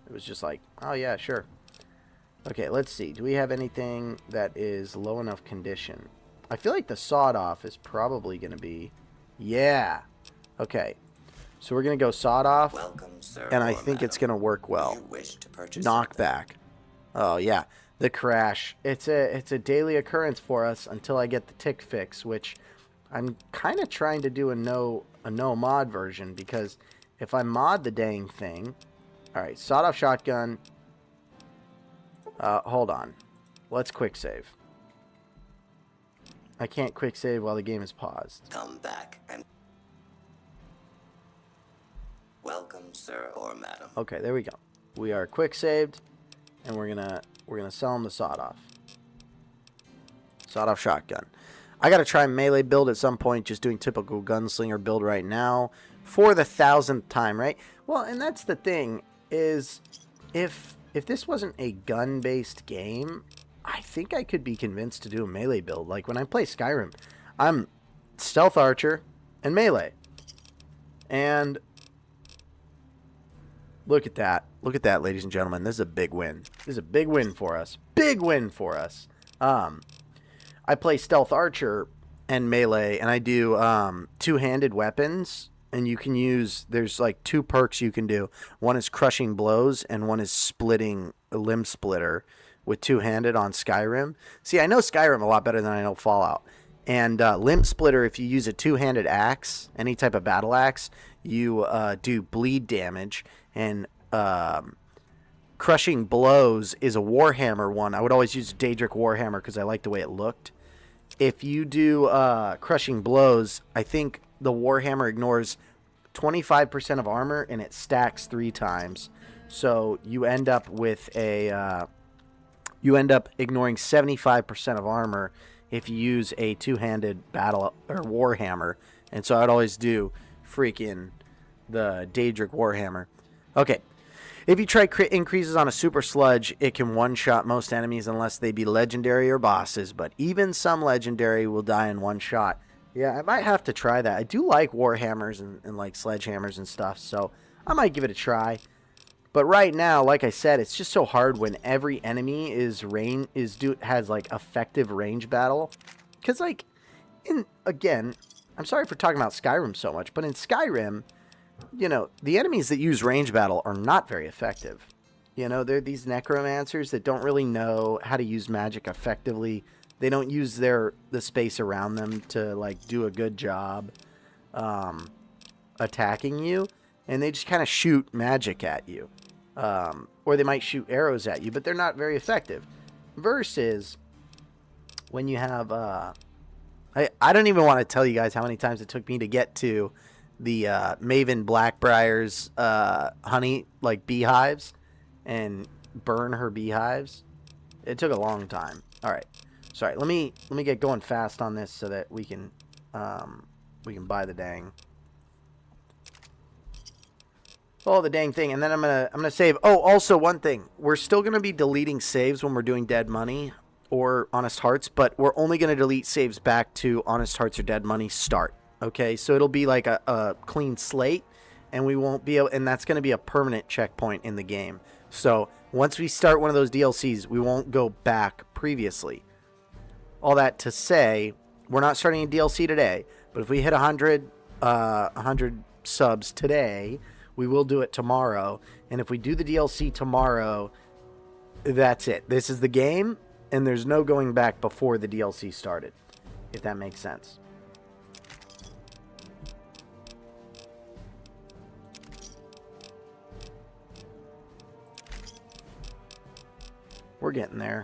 It was just like, "Oh yeah, sure." Okay, let's see. Do we have anything that is low enough condition? I feel like the sawed off is probably going to be... Yeah. Okay. So we're going to go sawed off. Welcome, sir, and I or think madam. it's going to work well. You wish to purchase Knockback. Oh, yeah. The crash. It's a daily occurrence for us until I get the tick fix, which I'm kind of trying to do a no mod version, because if I mod the dang thing... Alright, sawed off shotgun... hold on. Let's quick save. I can't quick save while the game is paused. Come back and welcome, sir or madam. Okay, there we go. We are quick saved, and we're gonna sell him the sawed off. Sawed off shotgun. I gotta try melee build at some point. Just doing typical gunslinger build right now for the 1000th time, right? Well, and that's the thing is, if this wasn't a gun-based game, I think I could be convinced to do a melee build. Like when I play Skyrim, I'm stealth archer and melee. And look at that. Look at that, ladies and gentlemen. This is a big win. This is a big win for us. Big win for us. I play stealth archer and melee, and I do two-handed weapons. And you can use, there's like 2 perks you can do. One is crushing blows, and one is splitting a limb splitter with two-handed on Skyrim. See, I know Skyrim a lot better than I know Fallout. And limb splitter, if you use a two-handed axe, any type of battle axe, you do bleed damage. And crushing blows is a Warhammer one. I would always use a Daedric Warhammer because I like the way it looked. If you do crushing blows, I think the Warhammer ignores 25% of armor, and it stacks 3 times. So you end up with you end up ignoring 75% of armor if you use a two-handed battle or Warhammer. And so I'd always do freaking the Daedric Warhammer. Okay. If you try crit increases on a super sludge, it can one-shot most enemies unless they be legendary or bosses, but even some legendary will die in one shot. Yeah, I might have to try that. I do like Warhammers and like sledgehammers and stuff, so I might give it a try. But right now, like I said, it's just so hard when every enemy has like effective range battle. Because like, again, I'm sorry for talking about Skyrim so much, but in Skyrim, the enemies that use range battle are not very effective. They're these necromancers that don't really know how to use magic effectively. They don't use the space around them to like do a good job attacking you, and they just kind of shoot magic at you, or they might shoot arrows at you, but they're not very effective. Versus when you have I don't even want to tell you guys how many times it took me to get to the Maven Blackbriar's honey, like beehives, and burn her beehives. It took a long time. All right. Sorry, let me get going fast on this so that we can buy the dang thing, and then I'm gonna save. Oh, also one thing, we're still gonna be deleting saves when we're doing Dead Money or Honest Hearts, but we're only gonna delete saves back to Honest Hearts or Dead Money start. Okay, so it'll be like a clean slate, and we won't be able, and that's gonna be a permanent checkpoint in the game. So once we start one of those DLCs, we won't go back previously. All that to say, we're not starting a DLC today, but if we hit 100 subs today, we will do it tomorrow. And if we do the DLC tomorrow, that's it. This is the game, and there's no going back before the DLC started, if that makes sense. We're getting there.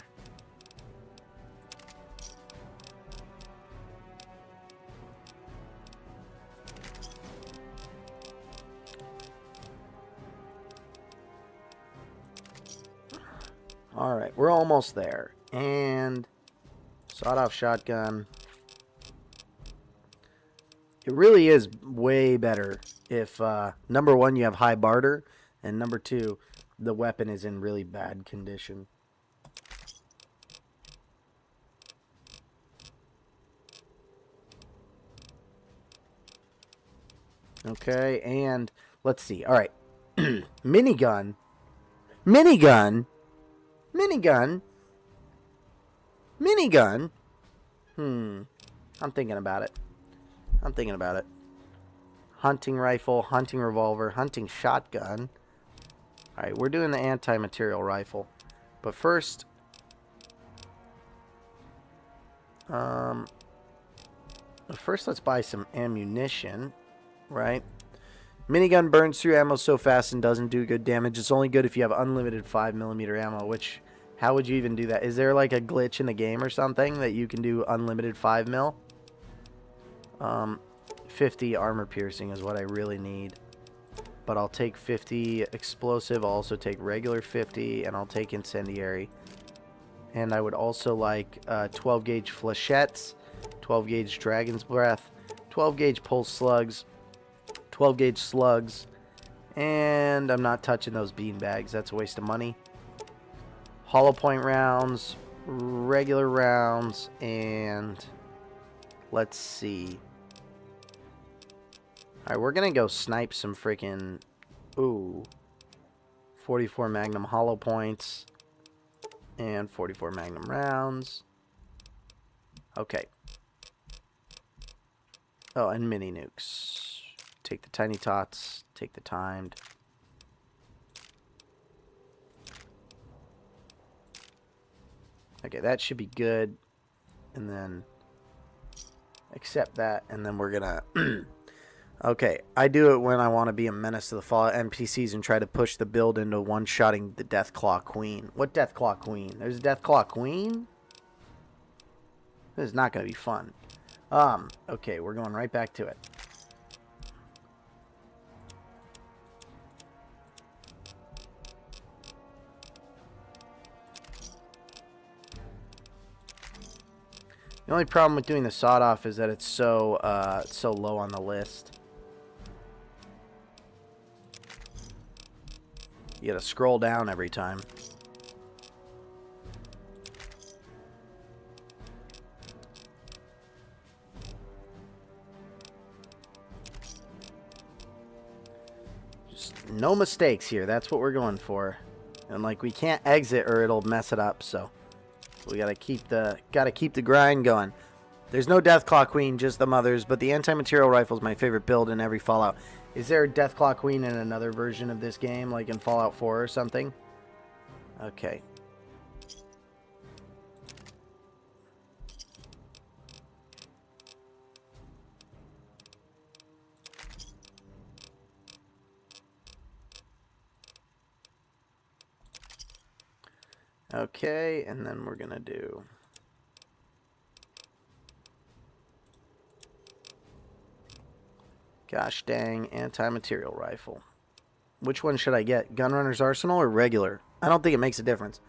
All right, we're almost there. And sawed-off shotgun. It really is way better if, number one, you have high barter, and number two, the weapon is in really bad condition. Okay, and let's see. All right. Minigun. Minigun. Minigun. Minigun. I'm thinking about it. I'm thinking about it. Hunting rifle, hunting revolver, hunting shotgun. All right, we're doing the anti-material rifle. But first, let's buy some ammunition. Right? Minigun burns through ammo so fast and doesn't do good damage. It's only good if you have unlimited 5mm ammo, which, how would you even do that? Is there like a glitch in the game or something that you can do unlimited 5mm? 50 armor piercing is what I really need. But I'll take 50 explosive. I'll also take regular 50, and I'll take incendiary. And I would also like 12 gauge flechettes, 12 gauge dragon's breath, 12 gauge pulse slugs, 12 gauge slugs, and I'm not touching those bean bags. That's a waste of money. Hollow point rounds, regular rounds, and let's see. Alright, we're gonna go snipe some freaking 44 magnum hollow points and 44 magnum rounds. Okay. Oh, and mini nukes. Take the tiny tots, take the timed. Okay, that should be good. And then accept that, and then we're gonna okay, I do it when I want to be a menace to the Fallout NPCs and try to push the build into one-shotting the Deathclaw Queen. What Deathclaw Queen? There's a Deathclaw Queen? This is not gonna be fun. Okay, we're going right back to it. The only problem with doing the sawed-off is that it's so low on the list. You gotta scroll down every time. Just no mistakes here. That's what we're going for. And like, we can't exit or it'll mess it up, so we gotta keep the grind going. There's no Deathclaw Queen, just the mothers, but the anti-material rifle is my favorite build in every Fallout. Is there a Deathclaw Queen in another version of this game, like in Fallout 4 or something? Okay. Okay, and then we're gonna do gosh dang anti-material rifle. Which one should I get? Gunrunner's Arsenal or regular? I don't think it makes a difference.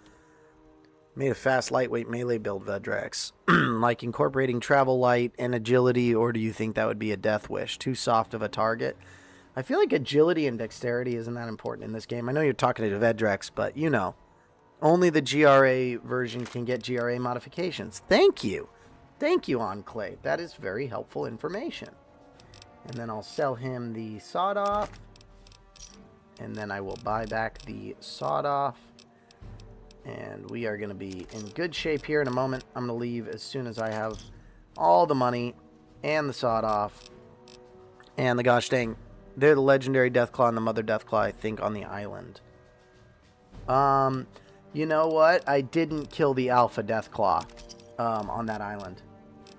Made a fast, lightweight melee build, Vedrax. Like incorporating travel light and agility, or do you think that would be a death wish? Too soft of a target? I feel like agility and dexterity isn't that important in this game. I know you're talking to Vedrax, but you know. Only the GRA version can get GRA modifications. Thank you. Thank you, Enclave. That is very helpful information. And then I'll sell him the sawed-off. And then I will buy back the sawed-off. And we are going to be in good shape here in a moment. I'm going to leave as soon as I have all the money and the sawed-off and the gosh dang, they're the legendary Deathclaw and the Mother Deathclaw, I think, on the island. You know what? I didn't kill the Alpha Deathclaw on that island.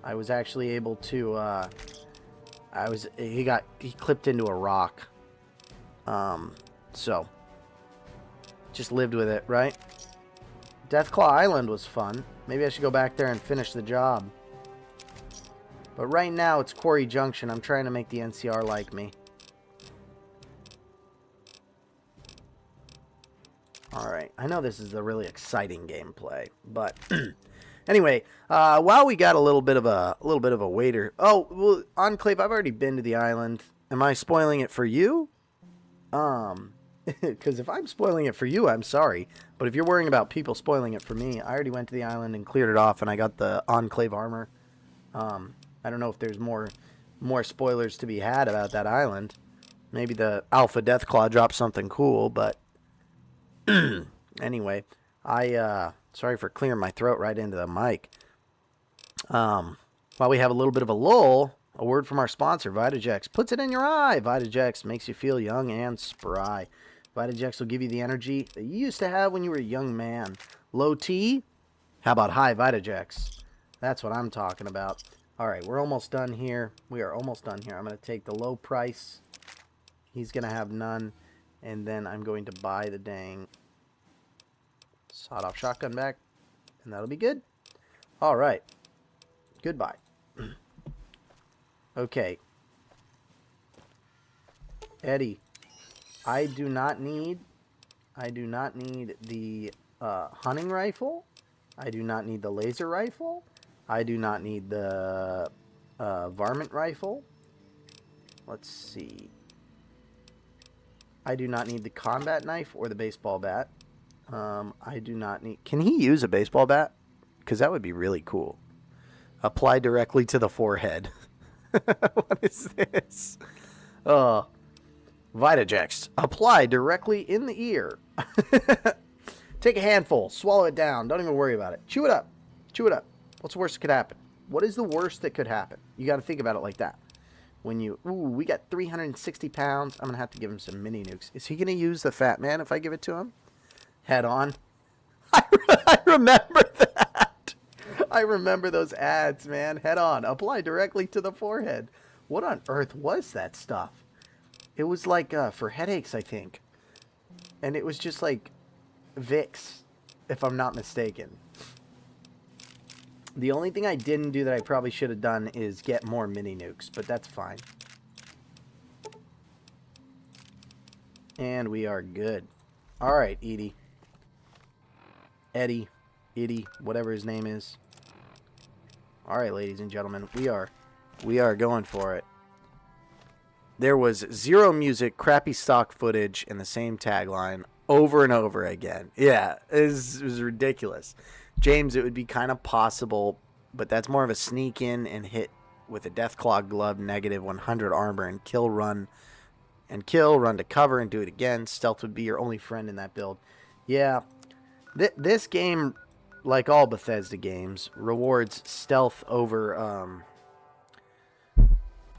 I was actually able to, he clipped into a rock. So, just lived with it, right? Deathclaw Island was fun. Maybe I should go back there and finish the job. But right now, it's Quarry Junction. I'm trying to make the NCR like me. Alright, I know this is a really exciting gameplay, but anyway, while we got a little bit of a waiter. Oh, well, Enclave, I've already been to the island. Am I spoiling it for you? Because if I'm spoiling it for you, I'm sorry. But if you're worrying about people spoiling it for me, I already went to the island and cleared it off, and I got the Enclave armor. I don't know if there's more spoilers to be had about that island. Maybe the Alpha Deathclaw dropped something cool, but anyway, sorry for clearing my throat right into the mic. While we have a little bit of a lull, a word from our sponsor, Vitagex. Puts it in your eye. Vitagex makes you feel young and spry. Vitagex will give you the energy that you used to have when you were a young man. Low T? How about high Vitagex? That's what I'm talking about. All right, we're almost done here. We are almost done here. I'm going to take the low price. He's going to have none. And then I'm going to buy the dang sawed-off shotgun back. And that'll be good. All right. Goodbye. Okay. Eddie, I do not need the hunting rifle. I do not need the laser rifle. I do not need the varmint rifle. Let's see. I do not need the combat knife or the baseball bat. I do not need... Can he use a baseball bat? Because that would be really cool. Apply directly to the forehead. What is this? Vitagex. Apply directly in the ear. Take a handful. Swallow it down. Don't even worry about it. Chew it up. Chew it up. What's the worst that could happen? What is the worst that could happen? You got to think about it like that. When you... Ooh, we got 360 pounds. I'm going to have to give him some mini nukes. Is he going to use the Fat Man if I give it to him? Head on. I remember that. I remember those ads, man. Head on. Apply directly to the forehead. What on earth was that stuff? It was like for headaches, I think. And it was just like Vicks, if I'm not mistaken. The only thing I didn't do that I probably should have done is get more mini nukes, but that's fine. And we are good. All right, Edie. Eddie, whatever his name is. All right, ladies and gentlemen, we are going for it. There was zero music, crappy stock footage, and the same tagline over and over again. Yeah, it was ridiculous. James, it would be kind of possible, but that's more of a sneak in and hit with a Deathclaw glove, negative 100 armor, and kill, run to cover, and do it again. Stealth would be your only friend in that build. Yeah, this game, like all Bethesda games, rewards stealth over...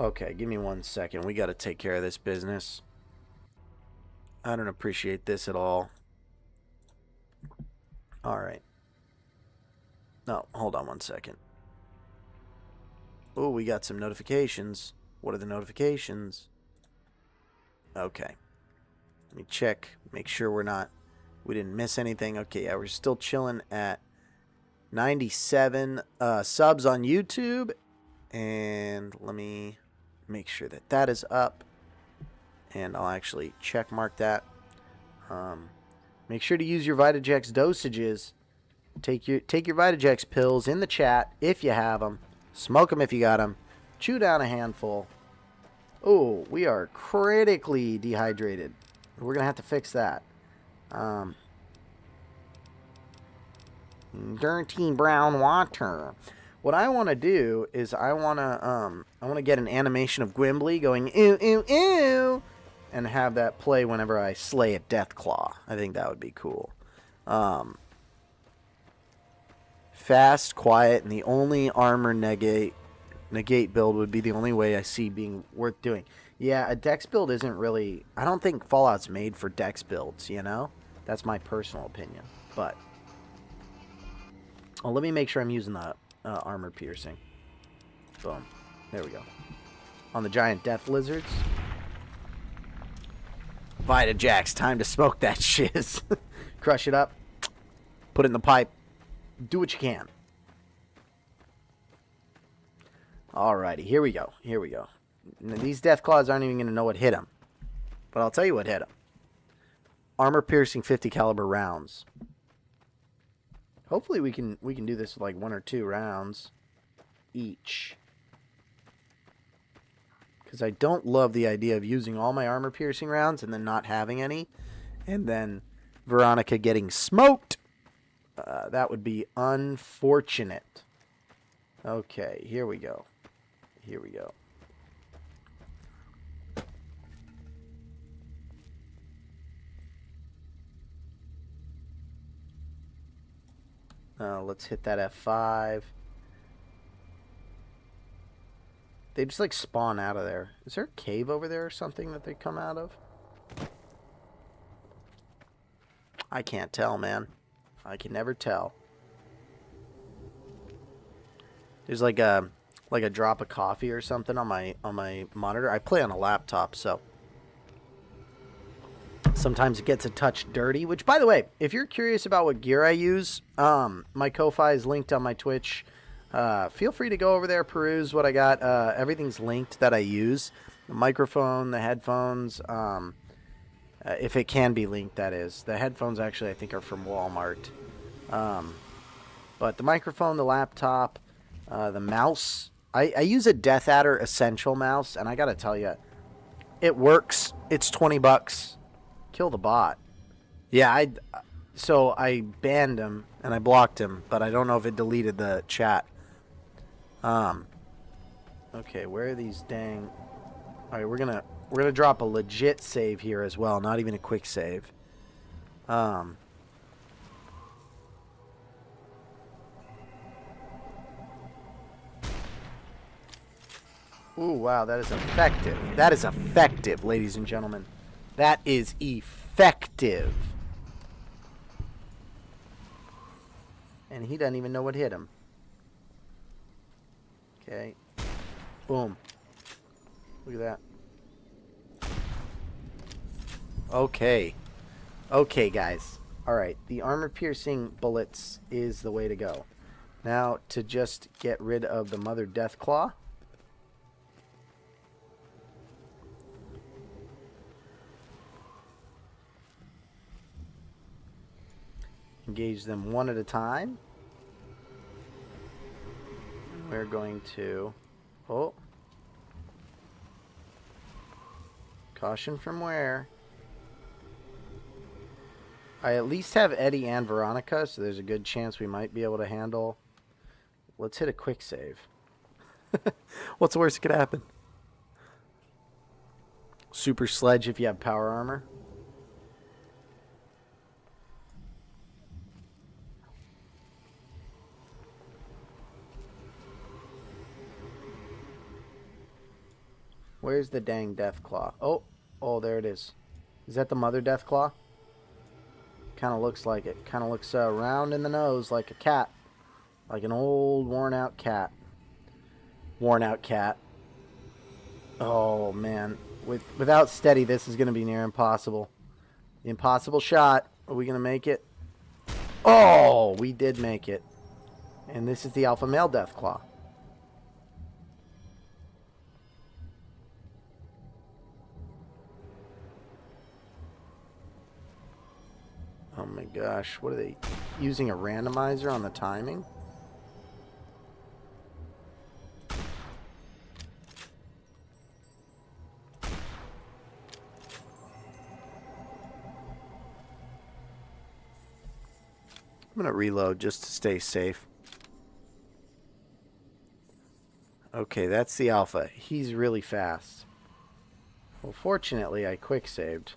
Okay, give me 1 second. We got to take care of this business. I don't appreciate this at all. All right. No, hold on 1 second. Oh, we got some notifications. What are the notifications? Okay. Let me check. Make sure we didn't miss anything. Okay, yeah, we're still chilling at 97 subs on YouTube. And let me make sure that is up. And I'll actually check mark that. Make sure to use your Vitagex dosages. Take your Vitagex pills in the chat if you have them. Smoke them if you got them. Chew down a handful. Oh, we are critically dehydrated. We're going to have to fix that. Dirty brown water. What I want to do is I want to get an animation of Gwimbly going ew ew ew and have that play whenever I slay a Deathclaw. I think that would be cool. Fast, quiet, and the only armor negate negate build would be the only way I see being worth doing. Yeah, a dex build isn't really... I don't think Fallout's made for dex builds, you know? That's my personal opinion. But... oh, let me make sure I'm using the armor piercing. Boom. There we go. On the giant death lizards. Vita Jax, time to smoke that shiz. Crush it up. Put it in the pipe. Do what you can. Alrighty, here we go. Here we go. Now, these death claws aren't even going to know what hit them. But I'll tell you what hit them. Armor piercing 50 caliber rounds. Hopefully we can do this with like 1 or 2 rounds each. Because I don't love the idea of using all my armor piercing rounds and then not having any. And then Veronica getting smoked. That would be unfortunate. Okay, here we go. Here we go. Let's hit that F5. They just like spawn out of there. Is there a cave over there or something that they come out of? I can't tell, man. I can never tell. There's like a drop of coffee or something on my monitor. I play on a laptop, so sometimes it gets a touch dirty. Which, by the way, if you're curious about what gear I use, my Ko-Fi is linked on my Twitch. Feel free to go over there, peruse what I got. Everything's linked that I use. The microphone, the headphones, if it can be linked, that is. The headphones, actually, I think are from Walmart. But the microphone, the laptop, the mouse. I use a Death Adder Essential mouse, and I gotta tell you, it works. It's $20. Kill the bot. Yeah, so I banned him, and I blocked him, but I don't know if it deleted the chat. Okay, where are these dang... Alright, we're gonna drop a legit save here as well, not even a quick save. Ooh, wow, that is effective. That is effective, ladies and gentlemen. That is effective. And he doesn't even know what hit him. Okay. Boom. Look at that. Okay. Okay, guys. Alright, the armor-piercing bullets is the way to go. Now, to just get rid of the Mother Deathclaw. Engage them one at a time. We're going to... oh. Caution from where? I at least have Eddie and Veronica, so there's a good chance we might be able to handle... let's hit a quick save. What's the worst that could happen? Super Sledge if you have power armor. Where's the dang Deathclaw? Oh, oh, there it is. Is that the Mother Deathclaw? Kind of looks like it. Kind of looks round in the nose like a cat. Like an old worn out cat. Worn out cat. Oh, man. Without steady, this is going to be near impossible. The impossible shot. Are we going to make it? Oh, we did make it. And this is the alpha male Deathclaw. Oh my gosh, what are they using, a randomizer on the timing? I'm gonna reload just to stay safe. Okay, that's the alpha. He's really fast. Well, fortunately, I quick saved.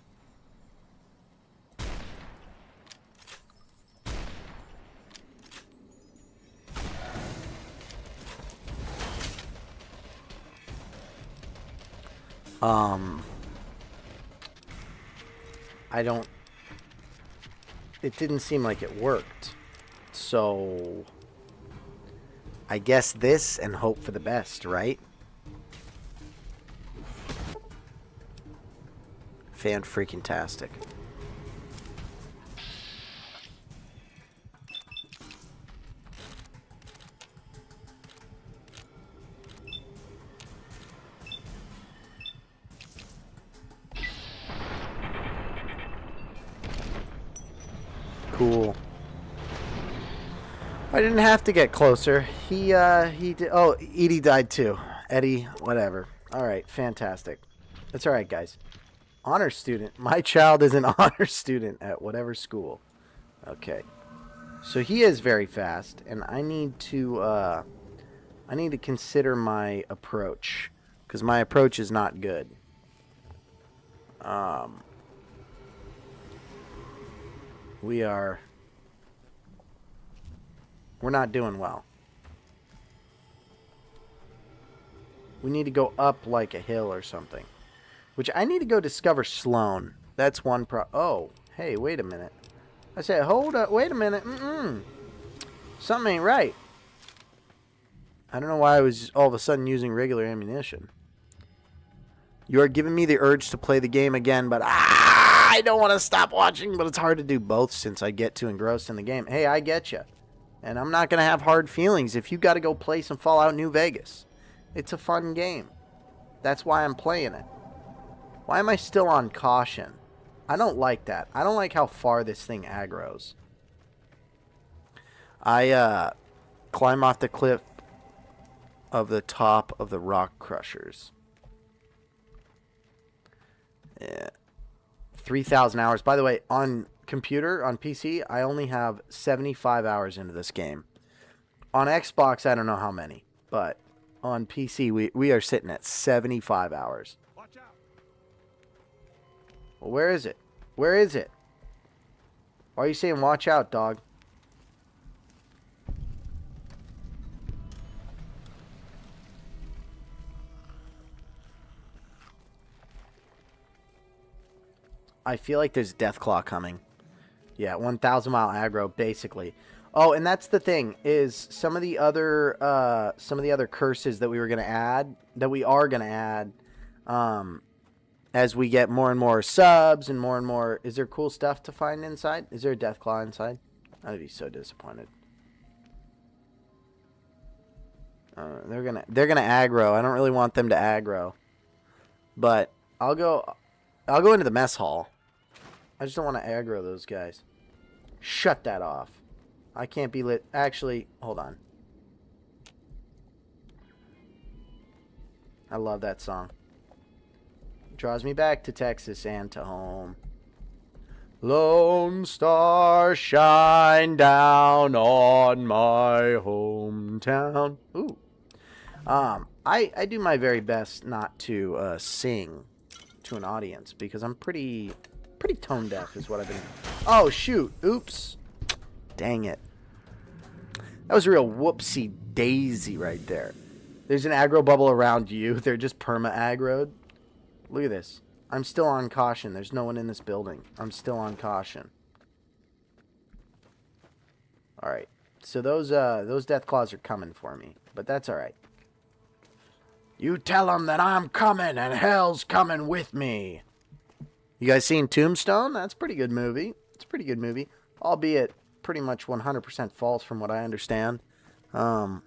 I don't... It didn't seem like it worked. So... I guess this and hope for the best, right? Fan-freaking-tastic. Cool. I didn't have to get closer. He did. Oh, Edie died too. Eddie, whatever. All right, fantastic. That's all right, guys. Honor student. My child is an honor student at whatever school. Okay. So he is very fast, and I need to consider my approach, because my approach is not good. We're not doing well. We need to go up like a hill or something. Which I need to go discover Sloan. That's one oh, hey, wait a minute. I said, hold up, wait a minute. Something ain't right. I don't know why I was all of a sudden using regular ammunition. You are giving me the urge to play the game again, but I don't want to stop watching, but it's hard to do both since I get too engrossed in the game. Hey, I get you. And I'm not going to have hard feelings if you got to go play some Fallout New Vegas. It's a fun game. That's why I'm playing it. Why am I still on caution? I don't like that. I don't like how far this thing aggroes. I climb off the cliff of the top of the rock crushers. Yeah. 3,000 hours. By the way, on computer, on PC, I only have 75 hours into this game. On Xbox, I don't know how many, but on PC, we are sitting at 75 hours. Watch out. Well, where is it? Where is it? Why are you saying watch out, dog? I feel like there's Deathclaw coming. Yeah, 1,000 mile aggro, basically. Oh, and that's the thing, is some of the other curses that we are gonna add, as we get more and more subs and more. Is there cool stuff to find inside? Is there a Deathclaw inside? I'd be so disappointed. They're gonna aggro. I don't really want them to aggro, but I'll go into the mess hall. I just don't want to aggro those guys. Shut that off. I can't be lit. Actually, hold on. I love that song. It draws me back to Texas and to home. Lone Star, shine down on my hometown. Ooh. I do my very best not to sing to an audience because I'm pretty tone deaf is what I've been. Oh shoot! Oops! Dang it! That was a real whoopsie daisy right there. There's an aggro bubble around you. They're just perma aggroed. Look at this. I'm still on caution. There's no one in this building. I'm still on caution. All right. So those Deathclaws are coming for me, but that's all right. You tell them that I'm coming and hell's coming with me. You guys seen Tombstone? That's a pretty good movie. It's a pretty good movie, albeit pretty much 100% false from what I understand. Wyatt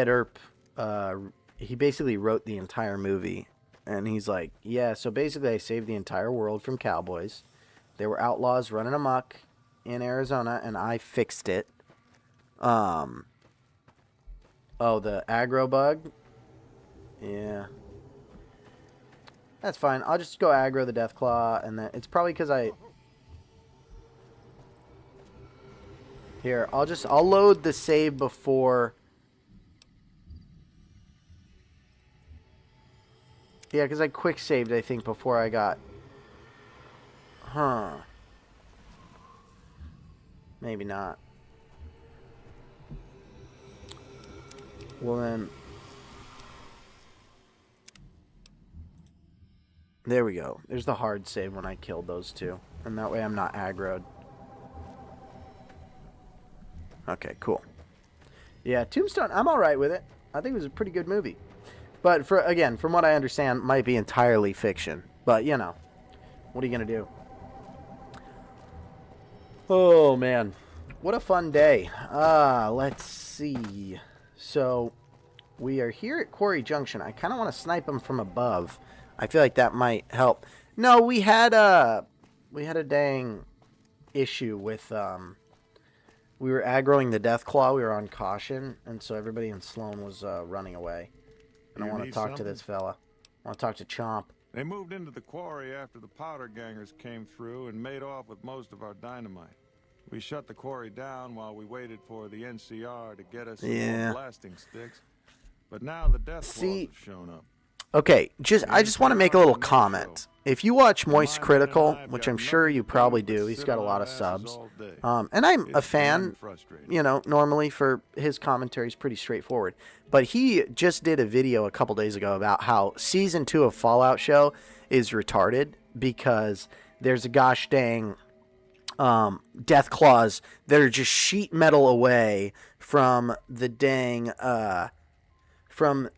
Earp, he basically wrote the entire movie, and he's like, yeah, so basically I saved the entire world from cowboys. They were outlaws running amok in Arizona, and I fixed it. Oh, the aggro bug? Yeah. That's fine. I'll just go aggro the Deathclaw, and then it's probably because I... Here, I'll load the save before... Yeah, because I quick saved, I think, before I got... Huh. Maybe not. Well then... There we go. There's the hard save when I killed those two. And that way I'm not aggroed. Okay, cool. Yeah, Tombstone, I'm alright with it. I think it was a pretty good movie. But, again, from what I understand, might be entirely fiction. But, you know, what are you going to do? Oh, man. What a fun day. Let's see. So, we are here at Quarry Junction. I kind of want to snipe them from above. I feel like that might help. No, we had a dang issue with, we were aggroing the Deathclaw. We were on caution, and so everybody in Sloan was running away. And I want to talk to this fella. I want to talk to Chomp. They moved into the quarry after the powder gangers came through and made off with most of our dynamite. We shut the quarry down while we waited for the NCR to get us some more blasting sticks. But now the Deathclaws have shown up. Okay, I just want to make a little comment. If you watch Moist Critical, which I'm sure you probably do, he's got a lot of subs. And I'm a fan, you know, normally for his commentary is pretty straightforward. But he just did a video a couple days ago about how Season 2 of Fallout show is retarded because there's a gosh dang Deathclaws that are just sheet metal away from the dang, from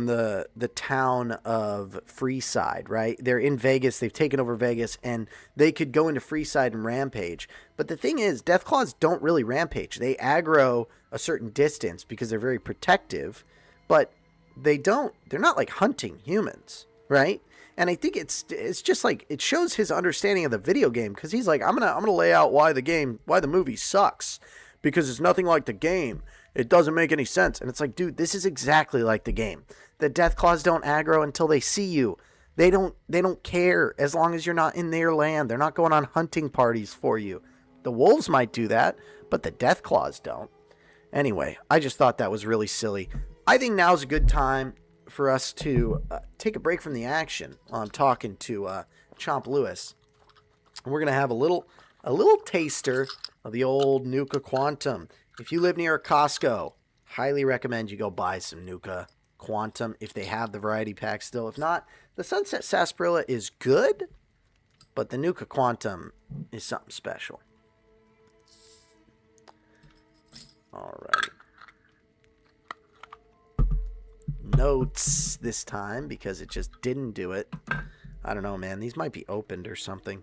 the town of Freeside, right? They're in Vegas. They've taken over Vegas, and they could go into Freeside and rampage. But the thing is, Deathclaws don't really rampage. They aggro a certain distance because they're very protective, but they're not like hunting humans, right? And I think it's just like it shows his understanding of the video game because he's like, I'm gonna lay out why the movie sucks because it's nothing like the game. It doesn't make any sense. And it's like, dude, this is exactly like the game. The Deathclaws don't aggro until they see you. They don't care as long as you're not in their land. They're not going on hunting parties for you. The wolves might do that, but the Deathclaws don't. Anyway, I just thought that was really silly. I think now's a good time for us to take a break from the action while I'm talking to Chomp Lewis. And we're going to have a little taster of the old Nuka Quantum. If you live near a Costco, highly recommend you go buy some Nuka Quantum if they have the variety pack still. If not, the Sunset Sarsaparilla is good, but the Nuka Quantum is something special. Alrighty. Notes this time because it just didn't do it. I don't know, man. These might be opened or something,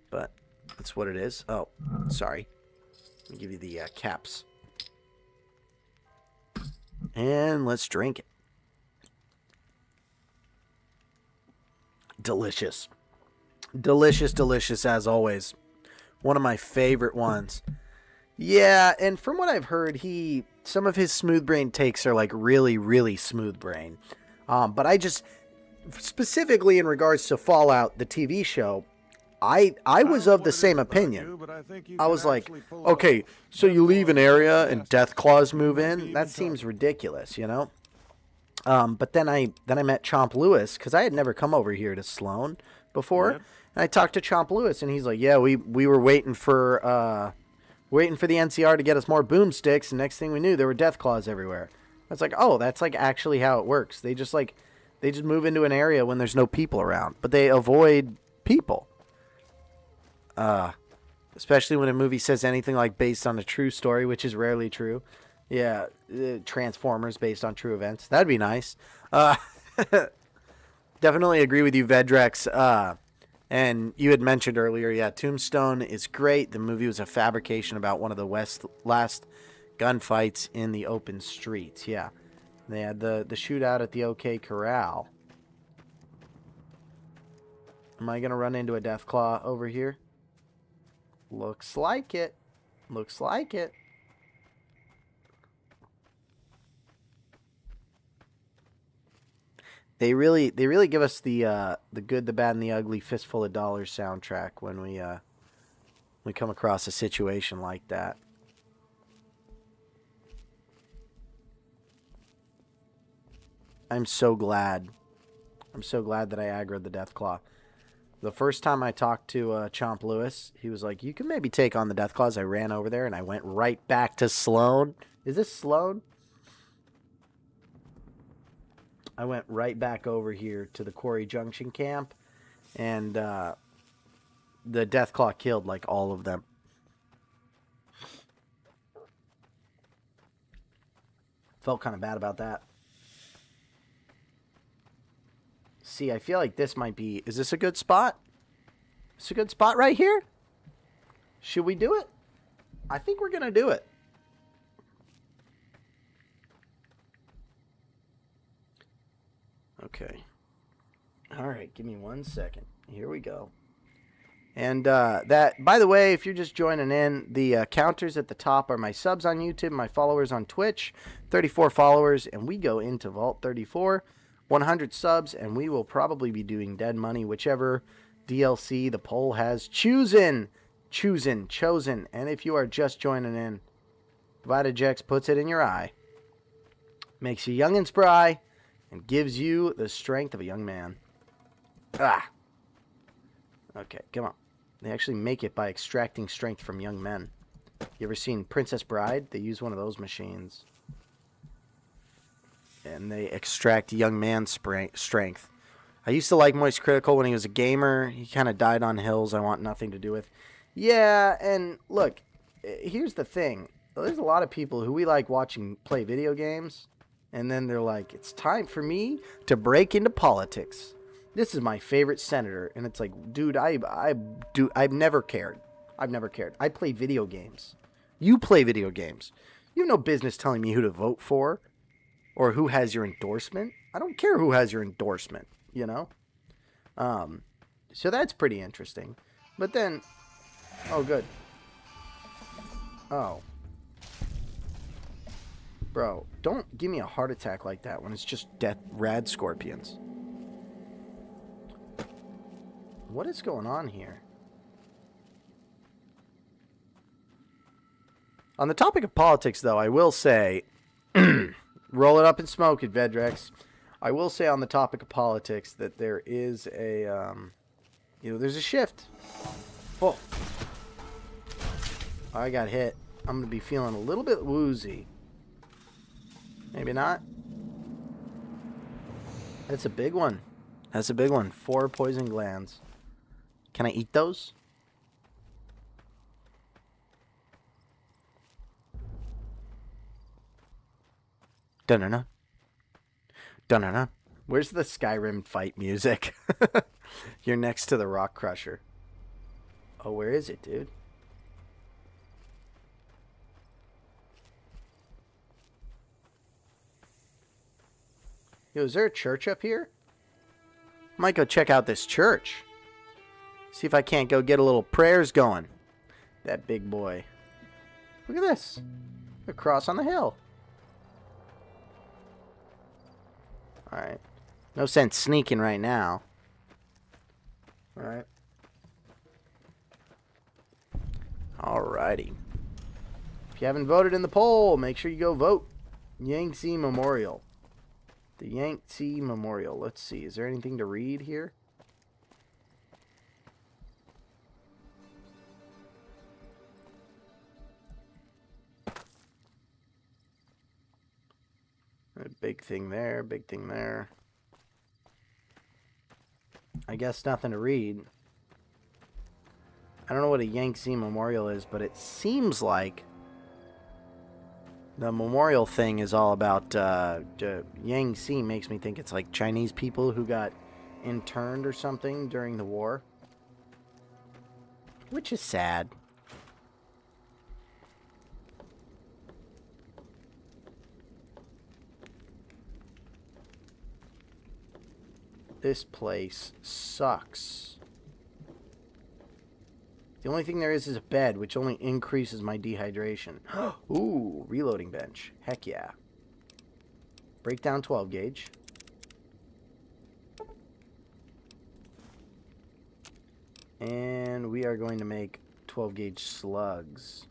but that's what it is. Oh, sorry. Let me give you the caps. And let's drink it. Delicious. Delicious, delicious as always. One of my favorite ones. Yeah, and from what I've heard, some of his smooth brain takes are like really, really smooth brain. But I just, specifically in regards to Fallout, the TV show, I was of the same opinion. I was like, okay, so you leave an area and Deathclaws move in? That seems ridiculous, you know? But then I met Chomp Lewis, because I had never come over here to Sloan before. Yep. And I talked to Chomp Lewis, and he's like, yeah, we were waiting for the NCR to get us more boomsticks, and next thing we knew, there were Deathclaws everywhere. I was like, oh, that's like actually how it works. They just move into an area when there's no people around, but they avoid people. Especially when a movie says anything like based on a true story, which is rarely true. Yeah, Transformers based on true events. That'd be nice. Definitely agree with you, Vedrex. And you had mentioned earlier, yeah, Tombstone is great. The movie was a fabrication about one of the last gunfights in the open streets. Yeah, they had the shootout at the OK Corral. Am I gonna run into a Deathclaw over here? Looks like it. Looks like it. They really give us the good, the bad, and the ugly fistful of dollars soundtrack when we come across a situation like that. I'm so glad that I aggroed the Deathclaw. The first time I talked to Chomp Lewis, he was like, you can maybe take on the Deathclaws. I ran over there, and I went right back to Sloan. Is this Sloan? I went right back over here to the Quarry Junction camp And the Deathclaw killed, like, all of them. Felt kind of bad about that. See, I feel like this might be... Is this a good spot? Is this a good spot right here? Should we do it? I think we're going to do it. Okay. All right, give me 1 second. Here we go. And that, by the way, if you're just joining in, the counters at the top are my subs on YouTube, my followers on Twitch, 34 followers, and we go into Vault 34, 100 subs, and we will probably be doing Dead Money, whichever DLC the poll has chosen. And if you are just joining in, Vitajex puts it in your eye, makes you young and spry, and gives you the strength of a young man. Ah. Okay, come on. They actually make it by extracting strength from young men. You ever seen Princess Bride? They use one of those machines. And they extract young man strength. I used to like Moist Critical when he was a gamer. He kind of died on hills I want nothing to do with. Yeah, and look, here's the thing. There's a lot of people who we like watching play video games, and then they're like, it's time for me to break into politics. This is my favorite senator, and it's like, dude, I've never cared. I've never cared. I play video games. You play video games. You have no business telling me who to vote for or who has your endorsement. I don't care who has your endorsement, you know? So that's pretty interesting. But then... Oh, good. Oh. Bro, don't give me a heart attack like that when it's just rad scorpions. What is going on here? On the topic of politics, though, I will say... roll it up and smoke it, Vedrex. I will say on the topic of politics that there is a... there's a shift. Oh. I got hit. I'm going to be feeling a little bit woozy. Maybe not. That's a big one. That's a big one. 4 poison glands. Can I eat those? Dun-dun-dun. Dun-dun-dun. Where's the Skyrim fight music? You're next to the Rock Crusher. Oh, where is it, dude? Yo, is there a church up here? Might go check out this church. See if I can't go get a little prayers going. That big boy. Look at this. A cross on the hill. Alright. No sense sneaking right now. Alright. Alrighty. If you haven't voted in the poll, make sure you go vote. Yangtze Memorial. The Yangtze Memorial. Let's see. Is there anything to read here? A big thing there. Big thing there. I guess nothing to read. I don't know what a Yangtze Memorial is, but it seems like the memorial thing is all about Yangtze. Makes me think it's like Chinese people who got interned or something during the war, which is sad. This place sucks. The only thing there is a bed, which only increases my dehydration. Ooh, reloading bench. Heck yeah. Breakdown 12 gauge. And we are going to make 12 gauge slugs.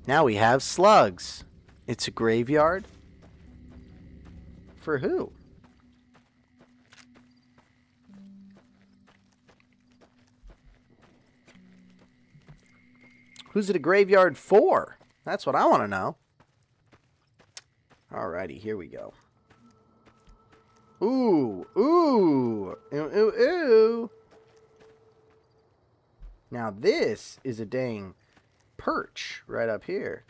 Now we have slugs. It's a graveyard. For who? Who's it a graveyard for? That's what I want to know. Alrighty. Alrighty, here we go. Ooh, ooh, ooh, ooh, ooh. Now this is a dang perch right up here.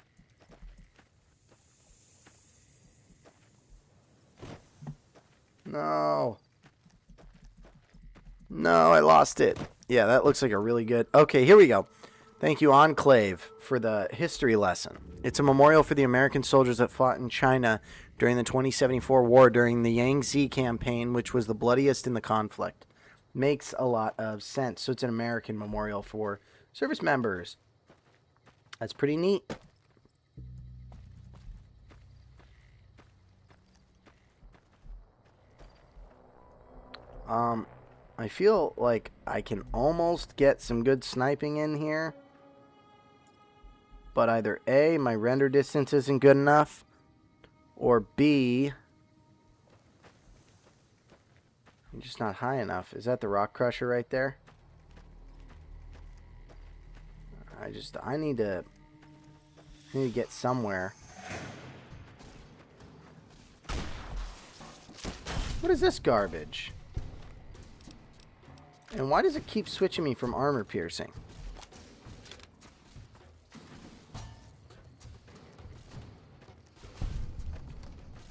No. No, I lost it. Yeah, that looks like a really good... Okay, here we go. Thank you, Enclave, for the history lesson. It's a memorial for the American soldiers that fought in China during the 2074 war during the Yangtze campaign, which was the bloodiest in the conflict. Makes a lot of sense. So it's an American memorial for service members. That's pretty neat. I feel like I can almost get some good sniping in here. But either A, my render distance isn't good enough, or B, I'm just not high enough. Is that the rock crusher right there? I need to get somewhere. What is this garbage? And why does it keep switching me from armor piercing?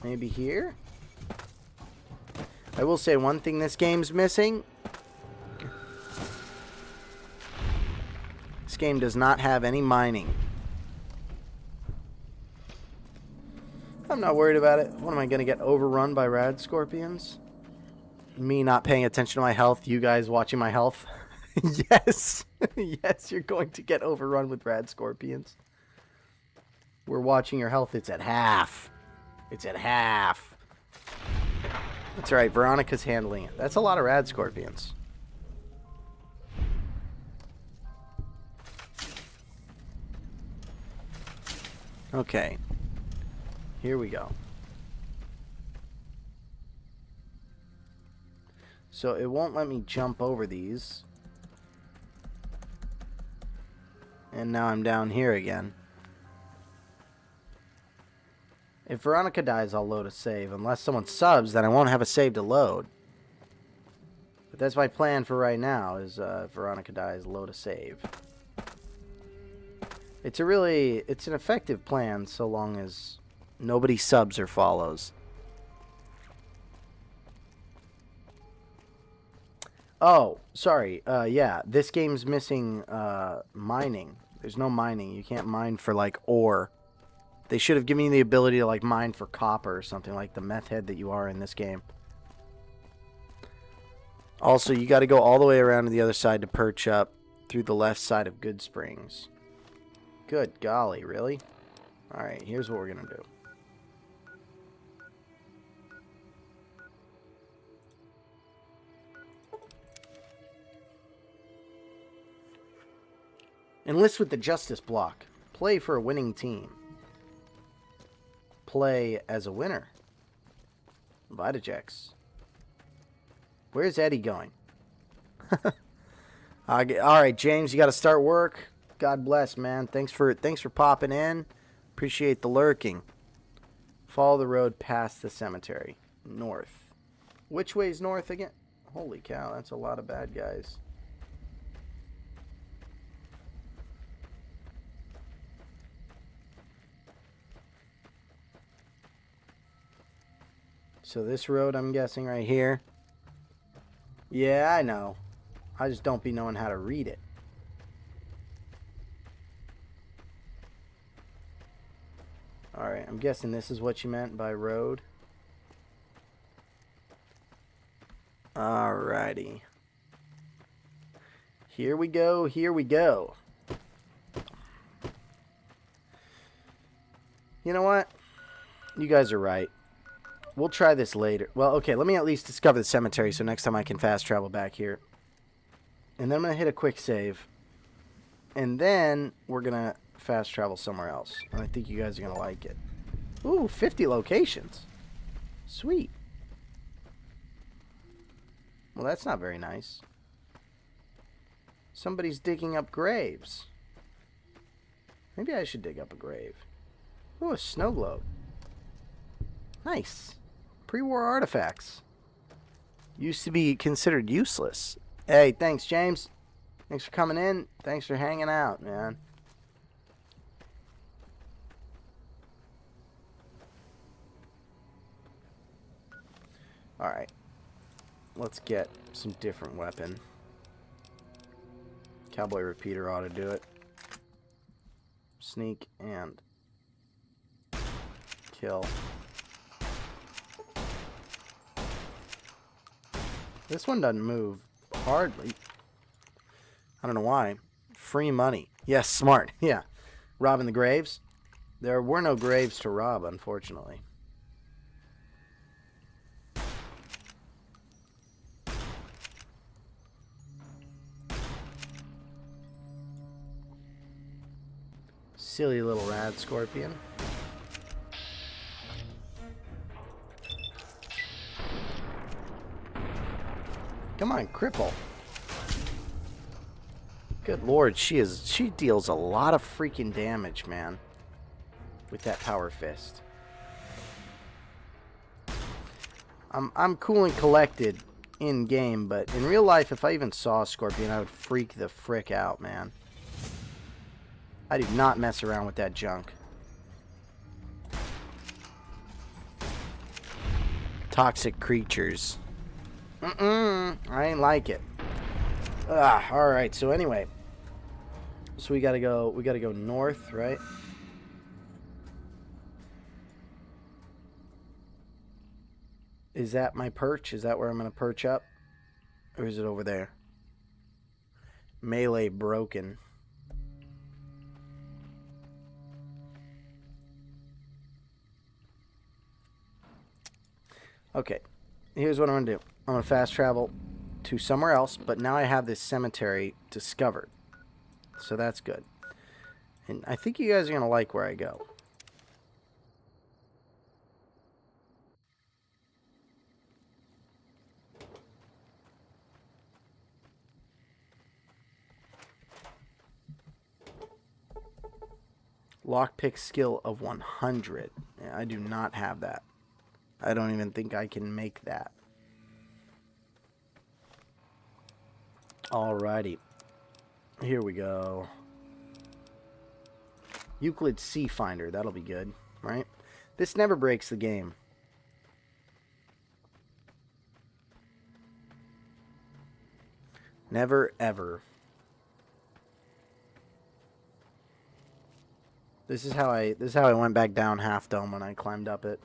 Maybe here? I will say one thing this game's missing. This game does not have any mining. I'm not worried about it. What am I going to get overrun by rad scorpions? Me not paying attention to my health, you guys watching my health. Yes. Yes, you're going to get overrun with rad scorpions. We're watching your health. It's at half. It's at half. That's right. Veronica's handling it. That's a lot of rad scorpions. Okay. Here we go. So it won't let me jump over these. And now I'm down here again. If Veronica dies, I'll load a save. Unless someone subs, then I won't have a save to load. But that's my plan for right now, is if Veronica dies, load a save. It's an effective plan so long as nobody subs or follows. Oh, sorry. Yeah, this game's missing mining. There's no mining. You can't mine for, like, ore. They should have given you the ability to, like, mine for copper or something, like the meth head that you are in this game. Also, you got to go all the way around to the other side to perch up through the left side of Goodsprings. Good golly, really? Alright, here's what we're going to do. Enlist with the Justice Block. Play for a winning team. Play as a winner. Vitajex. Where's Eddie going? Alright, James, you got to start work. God bless, man. Thanks for popping in. Appreciate the lurking. Follow the road past the cemetery. North. Which way's north again? Holy cow, that's a lot of bad guys. So this road, I'm guessing, right here. Yeah, I know. I just don't be knowing how to read it. Alright, I'm guessing this is what you meant by road. Alrighty. Here we go, here we go. You know what? You guys are right. We'll try this later. Well, okay, let me at least discover the cemetery so next time I can fast travel back here. And then I'm going to hit a quick save. And then we're going to fast travel somewhere else. And I think you guys are going to like it. Ooh, 50 locations. Sweet. Well, that's not very nice. Somebody's digging up graves. Maybe I should dig up a grave. Ooh, a snow globe. Nice. Pre-war artifacts. Used to be considered useless. Hey, thanks, James. Thanks for coming in. Thanks for hanging out, man. Alright. Let's get some different weapon. Cowboy repeater ought to do it. Sneak and kill. This one doesn't move hardly. I don't know why. Free money. Yes, smart. Yeah. Robbing the graves. There were no graves to rob, unfortunately. Silly little rad scorpion. Come on, cripple. Good lord, she deals a lot of freaking damage, man. With that power fist. I'm cool and collected in game, but in real life, if I even saw a scorpion, I would freak the frick out, man. I do not mess around with that junk. Toxic creatures. I ain't like it. Alright, so anyway. So we gotta go north, right? Is that my perch? Is that where I'm gonna perch up? Or is it over there? Melee broken. Okay, here's what I'm going to do. I'm going to fast travel to somewhere else, but now I have this cemetery discovered. So that's good. And I think you guys are going to like where I go. Lockpick skill of 100. Yeah, I do not have that. I don't even think I can make that. Alrighty. Here we go. Euclid Sea Finder. That'll be good, right? This never breaks the game. Never, ever. This is how I went back down Half Dome when I climbed up it.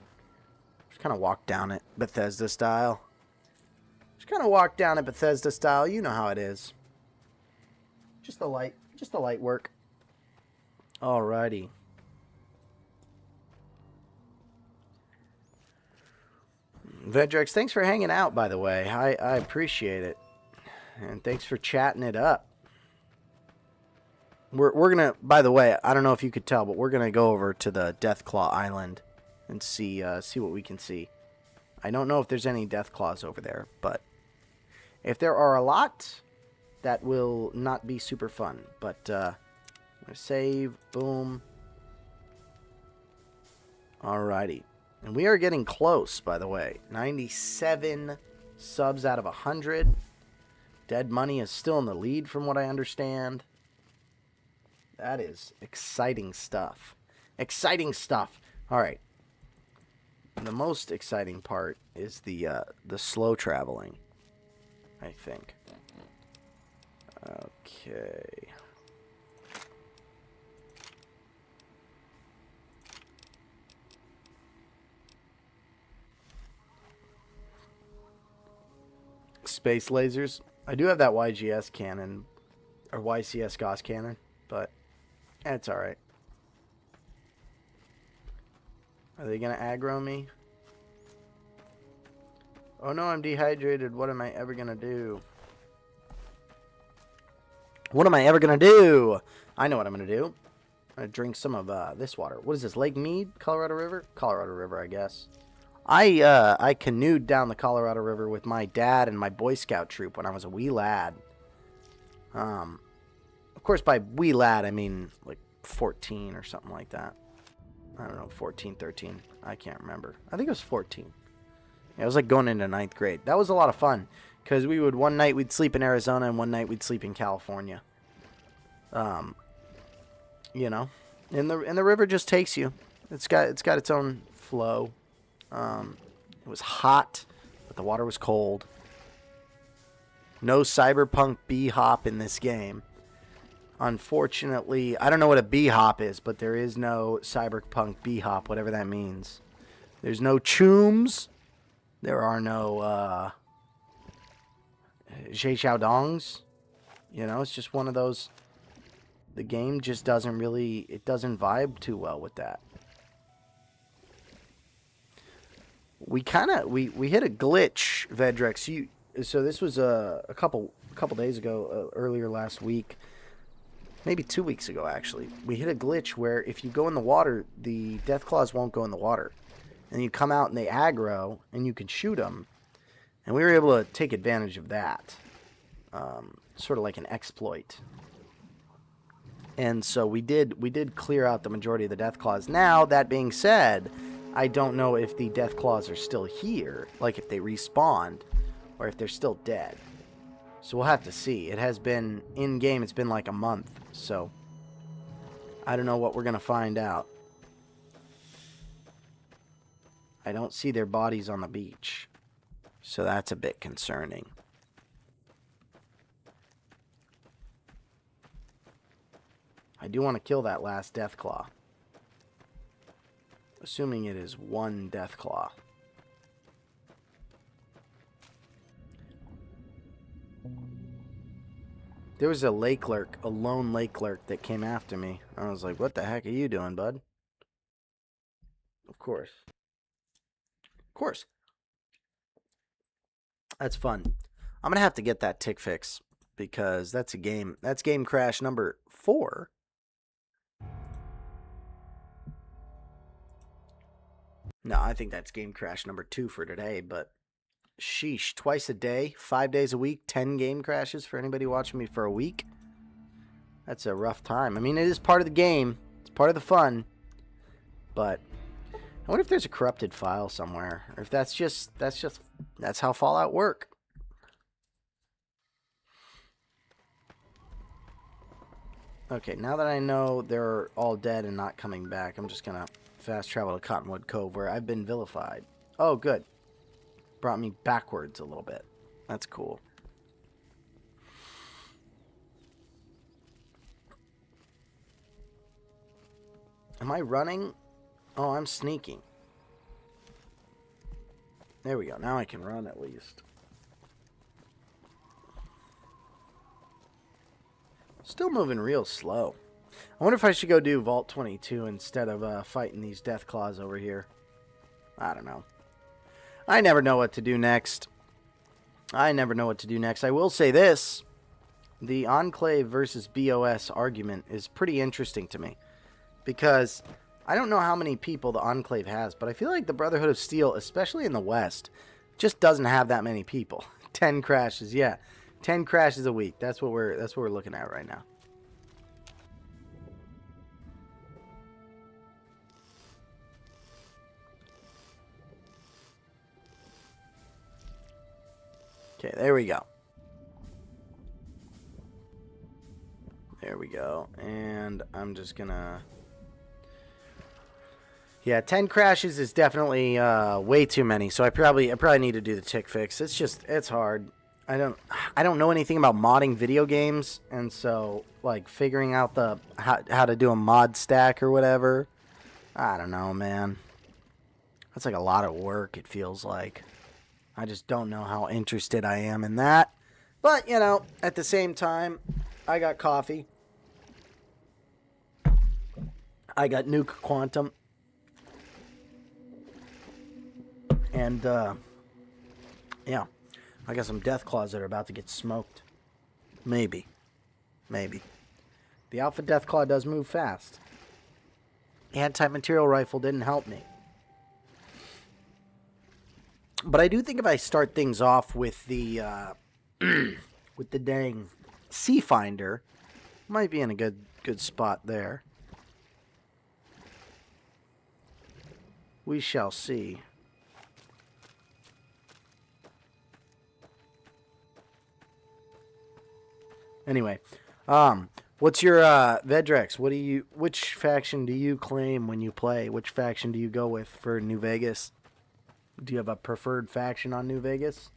Just kind of walked down it, Bethesda style. Just kind of walk down it Bethesda style. You know how it is. Just the light work. Alrighty. Vedrex, thanks for hanging out, by the way. I appreciate it. And thanks for chatting it up. We're gonna, by the way, I don't know if you could tell, but we're gonna go over to the Deathclaw Island and see what we can see. I don't know if there's any Deathclaws over there, but if there are a lot, that will not be super fun. But I'm gonna save, boom. Alrighty, and we are getting close. By the way, 97 subs out of 100. Dead Money is still in the lead, from what I understand. That is exciting stuff. Exciting stuff. All right. The most exciting part is the slow traveling, I think. Okay. Space lasers. I do have that YGS cannon, or YCS Gauss cannon, but it's alright. Are they gonna aggro me? Oh no, I'm dehydrated. What am I ever gonna do? What am I ever gonna do? I know what I'm gonna do. I'm gonna drink some of this water. What is this? Lake Mead? Colorado River? Colorado River, I guess. I canoed down the Colorado River with my dad and my Boy Scout troop when I was a wee lad. Of course, by wee lad, I mean like 14 or something like that. I don't know, 14, 13. I can't remember. I think it was 14. Yeah, it was like going into 9th grade. That was a lot of fun because we would, one night we'd sleep in Arizona and one night we'd sleep in California. You know, and the river just takes you. It's got its own flow. It was hot, but the water was cold. No cyberpunk B-hop in this game. Unfortunately, I don't know what a B-hop is, but there is no cyberpunk B-hop, whatever that means. There's no chooms. There are no Xiaodongs. You know, it's just one of those. The game just doesn't really, it doesn't vibe too well with that. We hit a glitch, Vedrex. So this was a couple days ago, earlier last week, maybe 2 weeks ago actually. We hit a glitch where if you go in the water, the Deathclaws won't go in the water, and you come out and they aggro, and you can shoot them. And we were able to take advantage of that, sort of like an exploit. And so we did clear out the majority of the Deathclaws. Now, that being said, I don't know if the Deathclaws are still here, like if they respawned, or if they're still dead. So we'll have to see. It has been, in-game, it's been like a month, so I don't know what we're going to find out. I don't see their bodies on the beach, so that's a bit concerning. I do want to kill that last Deathclaw. Assuming it is one Deathclaw. There was a lake lurk, a lone lake lurk that came after me. I was like, what the heck are you doing, bud? Of course. Of course. That's fun. I'm going to have to get that tick fix because that's a game. That's game crash number 4. No, I think that's game crash number 2 for today, but sheesh, twice a day, 5 days a week, 10 game crashes for anybody watching me for a week. That's a rough time. I mean, it is part of the game. It's part of the fun. But I wonder if there's a corrupted file somewhere, or if that's how Fallout work. Okay, now that I know they're all dead and not coming back, I'm just gonna fast travel to Cottonwood Cove, where I've been vilified. Oh, good. Brought me backwards a little bit. That's cool. Am I running? Oh, I'm sneaking. There we go. Now I can run at least. Still moving real slow. I wonder if I should go do Vault 22 instead of fighting these Deathclaws over here. I don't know. I never know what to do next. I will say this. The Enclave versus BOS argument is pretty interesting to me. Because I don't know how many people the Enclave has, but I feel like the Brotherhood of Steel, especially in the West, just doesn't have that many people. 10 crashes, yeah. 10 crashes a week. That's what we're looking at right now. Okay, there we go. There we go. And I'm just gonna... Yeah, 10 crashes is definitely way too many. So I probably need to do the tick fix. It's hard. I don't know anything about modding video games, and so like figuring out how to do a mod stack or whatever. I don't know, man. That's like a lot of work, it feels like. I just don't know how interested I am in that. But, you know, at the same time, I got coffee. I got Nuke Quantum. And, yeah. I got some Deathclaws that are about to get smoked. Maybe. The Alpha Deathclaw does move fast. Anti-material rifle didn't help me. But I do think if I start things off with the with the dang Sea Finder, might be in a good spot there. We shall see. Anyway, what's your Vedrex? Which faction do you claim when you play? Which faction do you go with for New Vegas? Do you have a preferred faction on New Vegas?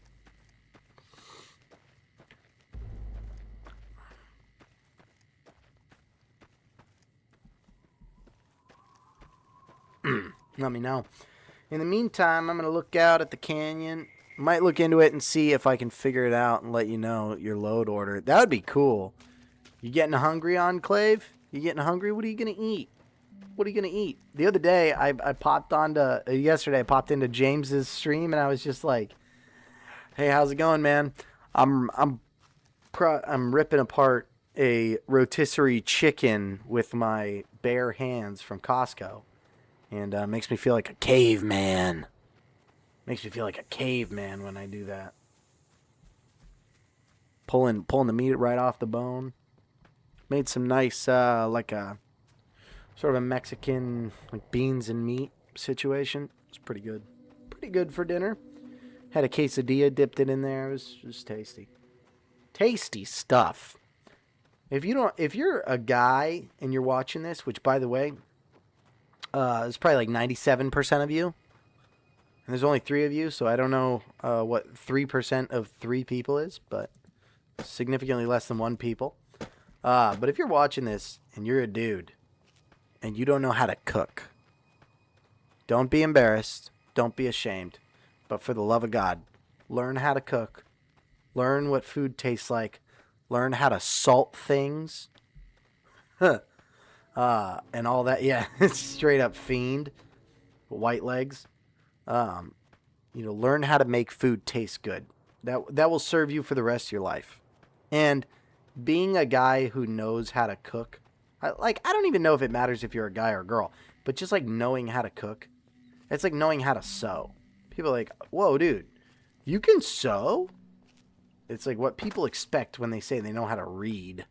Let me know. In the meantime, I'm going to look out at the canyon. Might look into it and see if I can figure it out and let you know your load order. That would be cool. You getting hungry, Enclave? You getting hungry? What are you going to eat? What are you going to eat? The other day, I popped onto... yesterday, I popped into James's stream, and I was just like, hey, how's it going, man? I'm ripping apart a rotisserie chicken with my bare hands from Costco. And makes me feel like a caveman. Makes me feel like a caveman when I do that. Pulling the meat right off the bone. Made some nice, like a sort of a Mexican like beans and meat situation. It's pretty good. Pretty good for dinner. Had a quesadilla, dipped it in there. It was tasty. Tasty stuff. If you're a guy and you're watching this, which by the way, it's probably like 97% of you. And there's only 3 of you, so I don't know what 3% of 3 people is, but significantly less than 1 people. But if you're watching this and you're a dude and you don't know how to cook, don't be embarrassed. Don't be ashamed. But for the love of God, learn how to cook. Learn what food tastes like. Learn how to salt things. And all that. Yeah, it's straight up fiend. White legs. Learn how to make food taste good. That will serve you for the rest of your life. And being a guy who knows how to cook, I don't even know if it matters if you're a guy or a girl, but just like knowing how to cook, it's like knowing how to sew. People are like, whoa, dude, you can sew? It's like what people expect when they say they know how to read.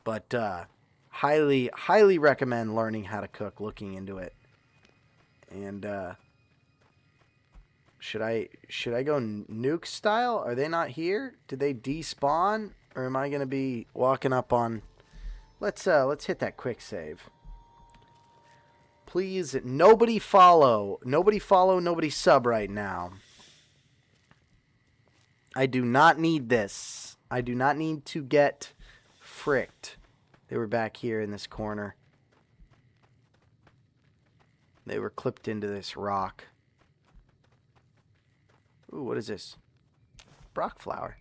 But highly, highly recommend learning how to cook, looking into it. And should I go nuke style? Are they not here? Did they despawn? Or am I gonna be walking up on? Let's hit that quick save. Please, nobody follow, nobody sub right now. I do not need this. I do not need to get fricked. They were back here in this corner. They were clipped into this rock. Ooh, what is this? Brock flower.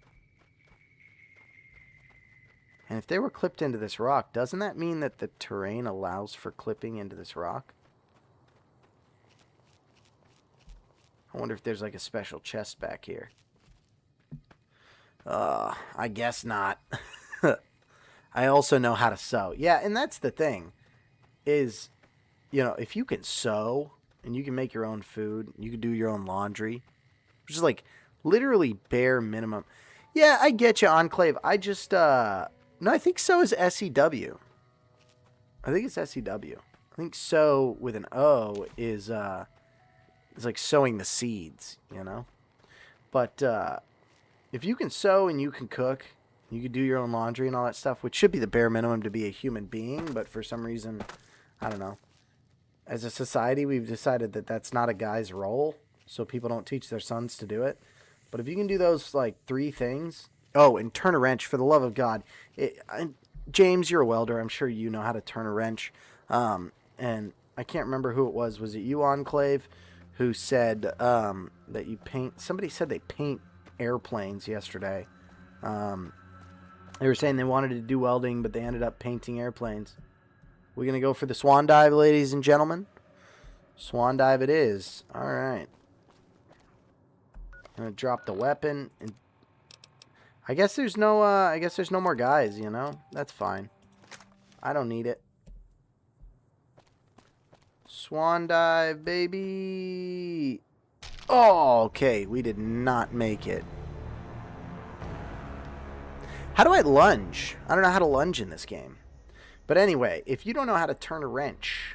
And if they were clipped into this rock, doesn't that mean that the terrain allows for clipping into this rock? I wonder if there's like a special chest back here. I guess not. I also know how to sew. Yeah, and that's the thing. Is, if you can sew and you can make your own food, you can do your own laundry, which is like literally bare minimum. Yeah, I get you, Enclave. I just, no, I think so is SEW. I think it's SEW. I think sew with an O is like sowing the seeds, But if you can sew and you can cook, you can do your own laundry and all that stuff, which should be the bare minimum to be a human being, but for some reason, I don't know. As a society, we've decided that that's not a guy's role, so people don't teach their sons to do it. But if you can do those, 3 things... Oh, and turn a wrench, for the love of God. James, you're a welder. I'm sure you know how to turn a wrench. And I can't remember who it was. Was it you, Enclave, who said that you paint... Somebody said they paint airplanes yesterday. They were saying they wanted to do welding, but they ended up painting airplanes. We're going to go for the swan dive, ladies and gentlemen. Swan dive it is. All right. I'm going to drop the weapon. And I guess there's no more guys, That's fine. I don't need it. Swan dive, baby. Oh, okay. We did not make it. How do I lunge? I don't know how to lunge in this game. But anyway, if you don't know how to turn a wrench,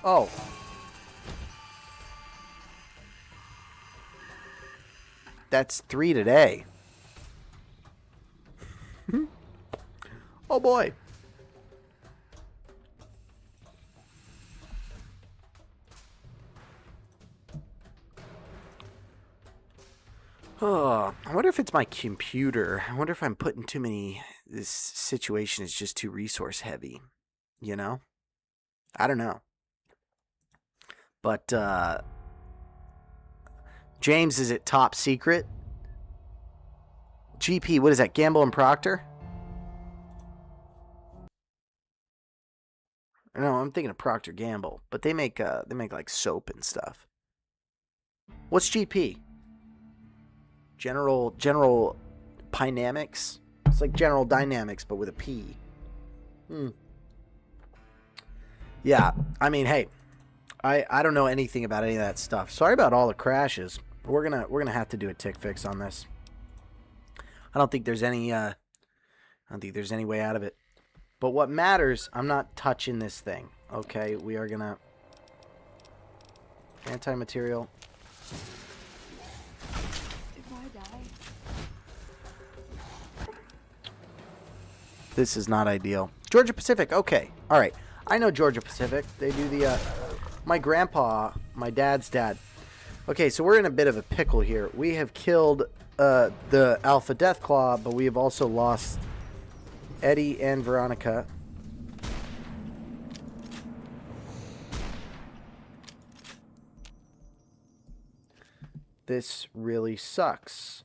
Oh. That's 3 today. Oh boy. Oh, I wonder if it's my computer. I wonder if I'm putting too many. This situation is just too resource heavy. You know? I don't know. But, James, is it top secret? GP, what is that? Gamble and Proctor? No, I'm thinking of Procter Gamble, but they make like soap and stuff. What's GP? General Dynamics. It's like General Dynamics, but with a P. Yeah, I mean, hey, I don't know anything about any of that stuff. Sorry about all the crashes. We're gonna have to do a tick fix on this. I don't think there's any way out of it. But what matters, I'm not touching this thing. Okay, we are gonna anti-material. If I die, This is not ideal. Georgia Pacific. Okay, all right. I know Georgia Pacific. They do the my grandpa, my dad's dad. Okay, so we're in a bit of a pickle here. We have killed the Alpha Deathclaw, but we have also lost Eddie and Veronica. This really sucks.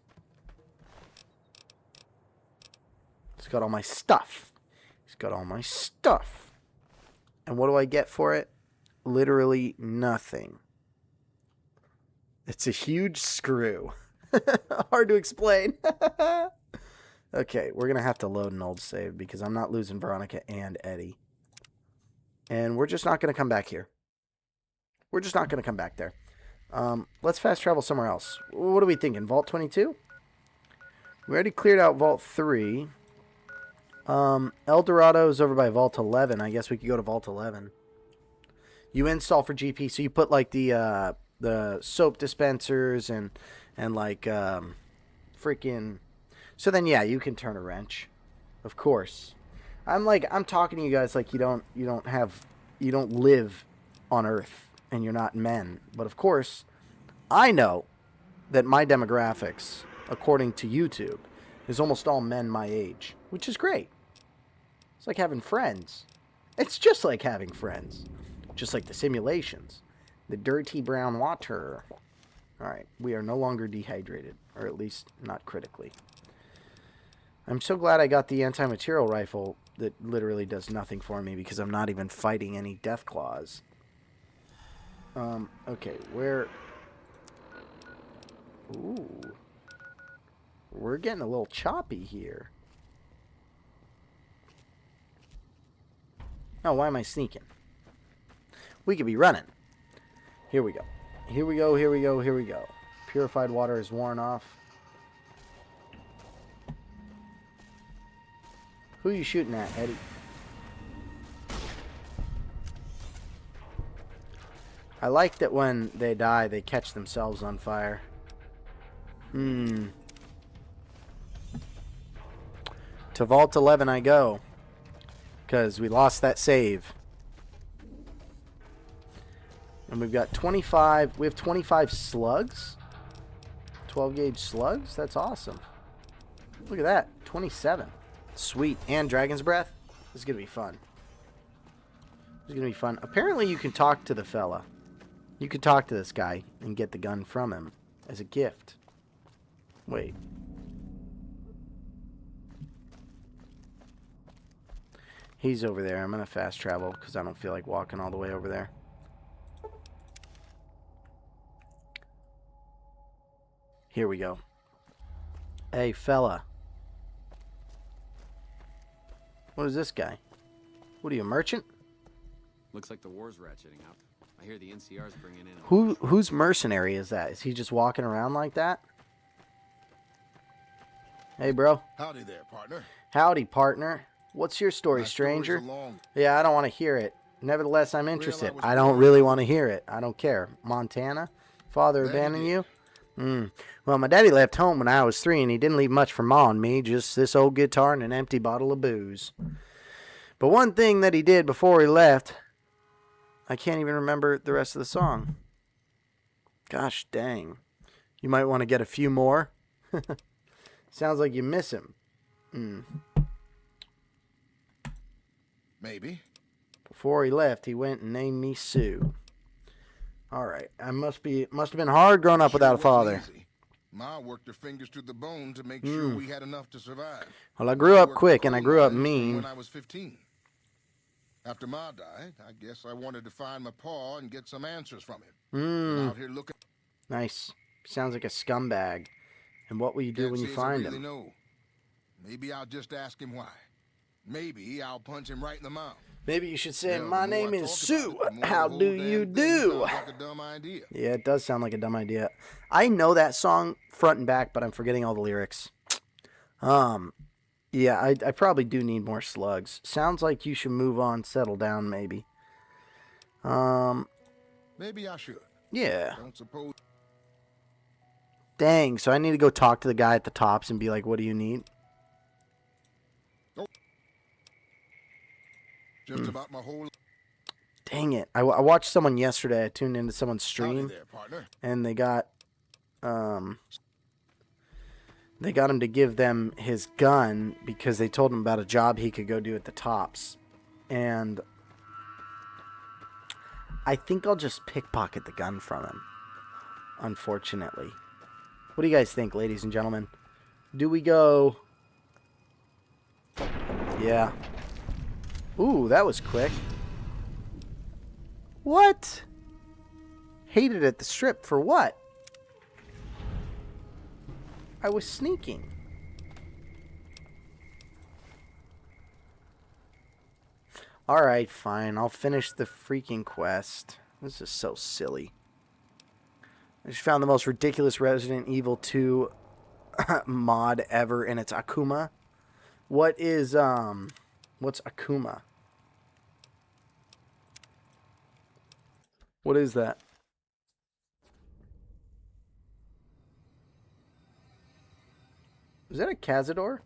He's got all my stuff. He's got all my stuff. And what do I get for it? Literally nothing. It's a huge screw. Hard to explain. Okay, we're going to have to load an old save because I'm not losing Veronica and Eddie. And we're just not going to come back here. We're just not going to come back there. Let's fast travel somewhere else. What are we thinking? Vault 22? We already cleared out Vault 3. El Dorado is over by Vault 11. I guess we could go to Vault 11. You install for GP, so you put like the soap dispensers and like freaking. So then yeah, you can turn a wrench, of course. I'm talking to you guys like you don't live on Earth and you're not men. But of course, I know that my demographics, according to YouTube, is almost all men my age, which is great. It's like having friends. It's just like having friends. Just like the simulations. The dirty brown water. Alright, we are no longer dehydrated. Or at least not critically. I'm so glad I got the anti-material rifle that literally does nothing for me because I'm not even fighting any Deathclaws. Okay, where... Ooh. We're getting a little choppy here. Oh, why am I sneaking? We could be running. Here we go. Here we go, here we go, here we go. Purified water is worn off. Who are you shooting at, Eddie? I like that when they die, they catch themselves on fire. To Vault 11 I go. Because we lost that save. And we've got 25... We have 25 slugs? 12 gauge slugs? That's awesome. Look at that. 27. Sweet. And Dragon's Breath? This is going to be fun. This is going to be fun. Apparently you can talk to the fella. You can talk to this guy and get the gun from him as a gift. Wait. He's over there. I'm going to fast travel because I don't feel like walking all the way over there. Here we go. Hey, fella. What is this guy? What are you, a merchant? Looks like the war's ratcheting up. I hear the NCR's bringing in... Whose mercenary is that? Is he just walking around like that? Hey, bro. Howdy there, partner. Howdy, partner. What's your story, My stranger? story's a long... Yeah, I don't want to hear it. Nevertheless, I'm interested. was I don't born. really want to hear it. I don't care. Montana? Father There he abandoned did. you? Well, my daddy left home when I was 3, and he didn't leave much for Ma and me, just this old guitar and an empty bottle of booze. But one thing that he did before he left, I can't even remember the rest of the song. Gosh dang. You might want to get a few more. Sounds like you miss him. Maybe. Before he left, he went and named me Sue. All right. I must have been hard growing up without a Sure wasn't father. easy. Ma worked her fingers to the bone to make sure we had enough to survive. Well, I grew up worked quick the and I coal grew up mines from mean. When I was 15. After Ma died, I guess I wanted to find my pa and get some answers from him. Been out here looking. Nice. Sounds like a scumbag. And what will you do Can't when you say as I find really him? know. Maybe I'll just ask him why. Maybe I'll punch him right in the mouth. Maybe you should say, Hell, my the more name I is talk Sue. about it, the more How the whole do damn you thing do? sounds like a dumb idea. Yeah, it does sound like a dumb idea. I know that song front and back, but I'm forgetting all the lyrics. Yeah, I probably do need more slugs. Sounds like you should move on, settle down, maybe. Maybe I should. Yeah. Don't suppose. Dang, so I need to go talk to the guy at the Tops and be like, what do you need? Just about my whole. Dang it. I watched someone yesterday. I tuned into someone's Howdy stream, there, partner. and they got him to give them his gun because they told him about a job he could go do at the Tops. And I think I'll just pickpocket the gun from him, unfortunately. What do you guys think, ladies and gentlemen? Do we go... Yeah. Ooh, that was quick. What? Hated at the strip for what? I was sneaking. Alright, fine. I'll finish the freaking quest. This is so silly. I just found the most ridiculous Resident Evil 2 mod ever, and it's Akuma. What's Akuma? What is that? Is that a Cazador?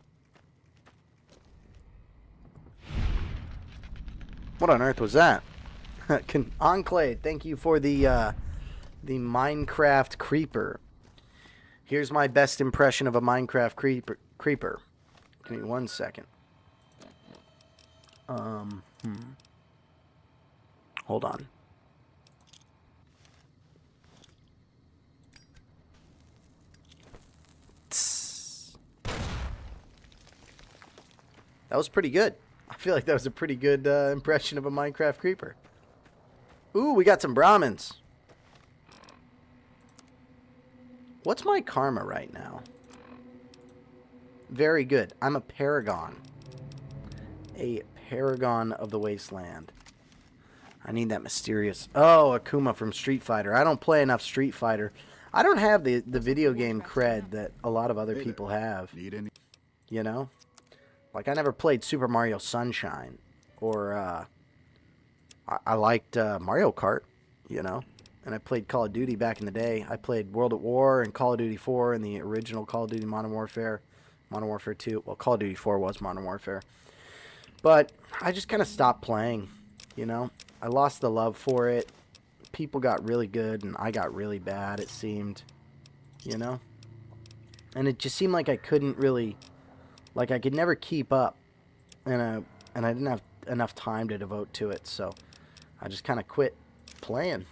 What on earth was that? Enclave, thank you for the Minecraft creeper. Here's my best impression of a Minecraft creeper. Give me 1 second. Hold on. That was pretty good. I feel like that was a pretty good impression of a Minecraft creeper. Ooh, we got some Brahmins. What's my karma right now? Very good. I'm a paragon. A paragon of the wasteland. I need that mysterious... Oh, Akuma from Street Fighter. I don't play enough Street Fighter. I don't have the video game cred that a lot of other people have. Need any? You know? Like, I never played Super Mario Sunshine. Or, I liked Mario Kart, you know? And I played Call of Duty back in the day. I played World at War and Call of Duty 4 and the original Call of Duty Modern Warfare. Modern Warfare 2. Well, Call of Duty 4 was Modern Warfare. But I just kind of stopped playing, you know? I lost the love for it. People got really good and I got really bad, it seemed. You know? And it just seemed like I couldn't really... Like, I could never keep up. And I didn't have enough time to devote to it, so I just kind of quit playing,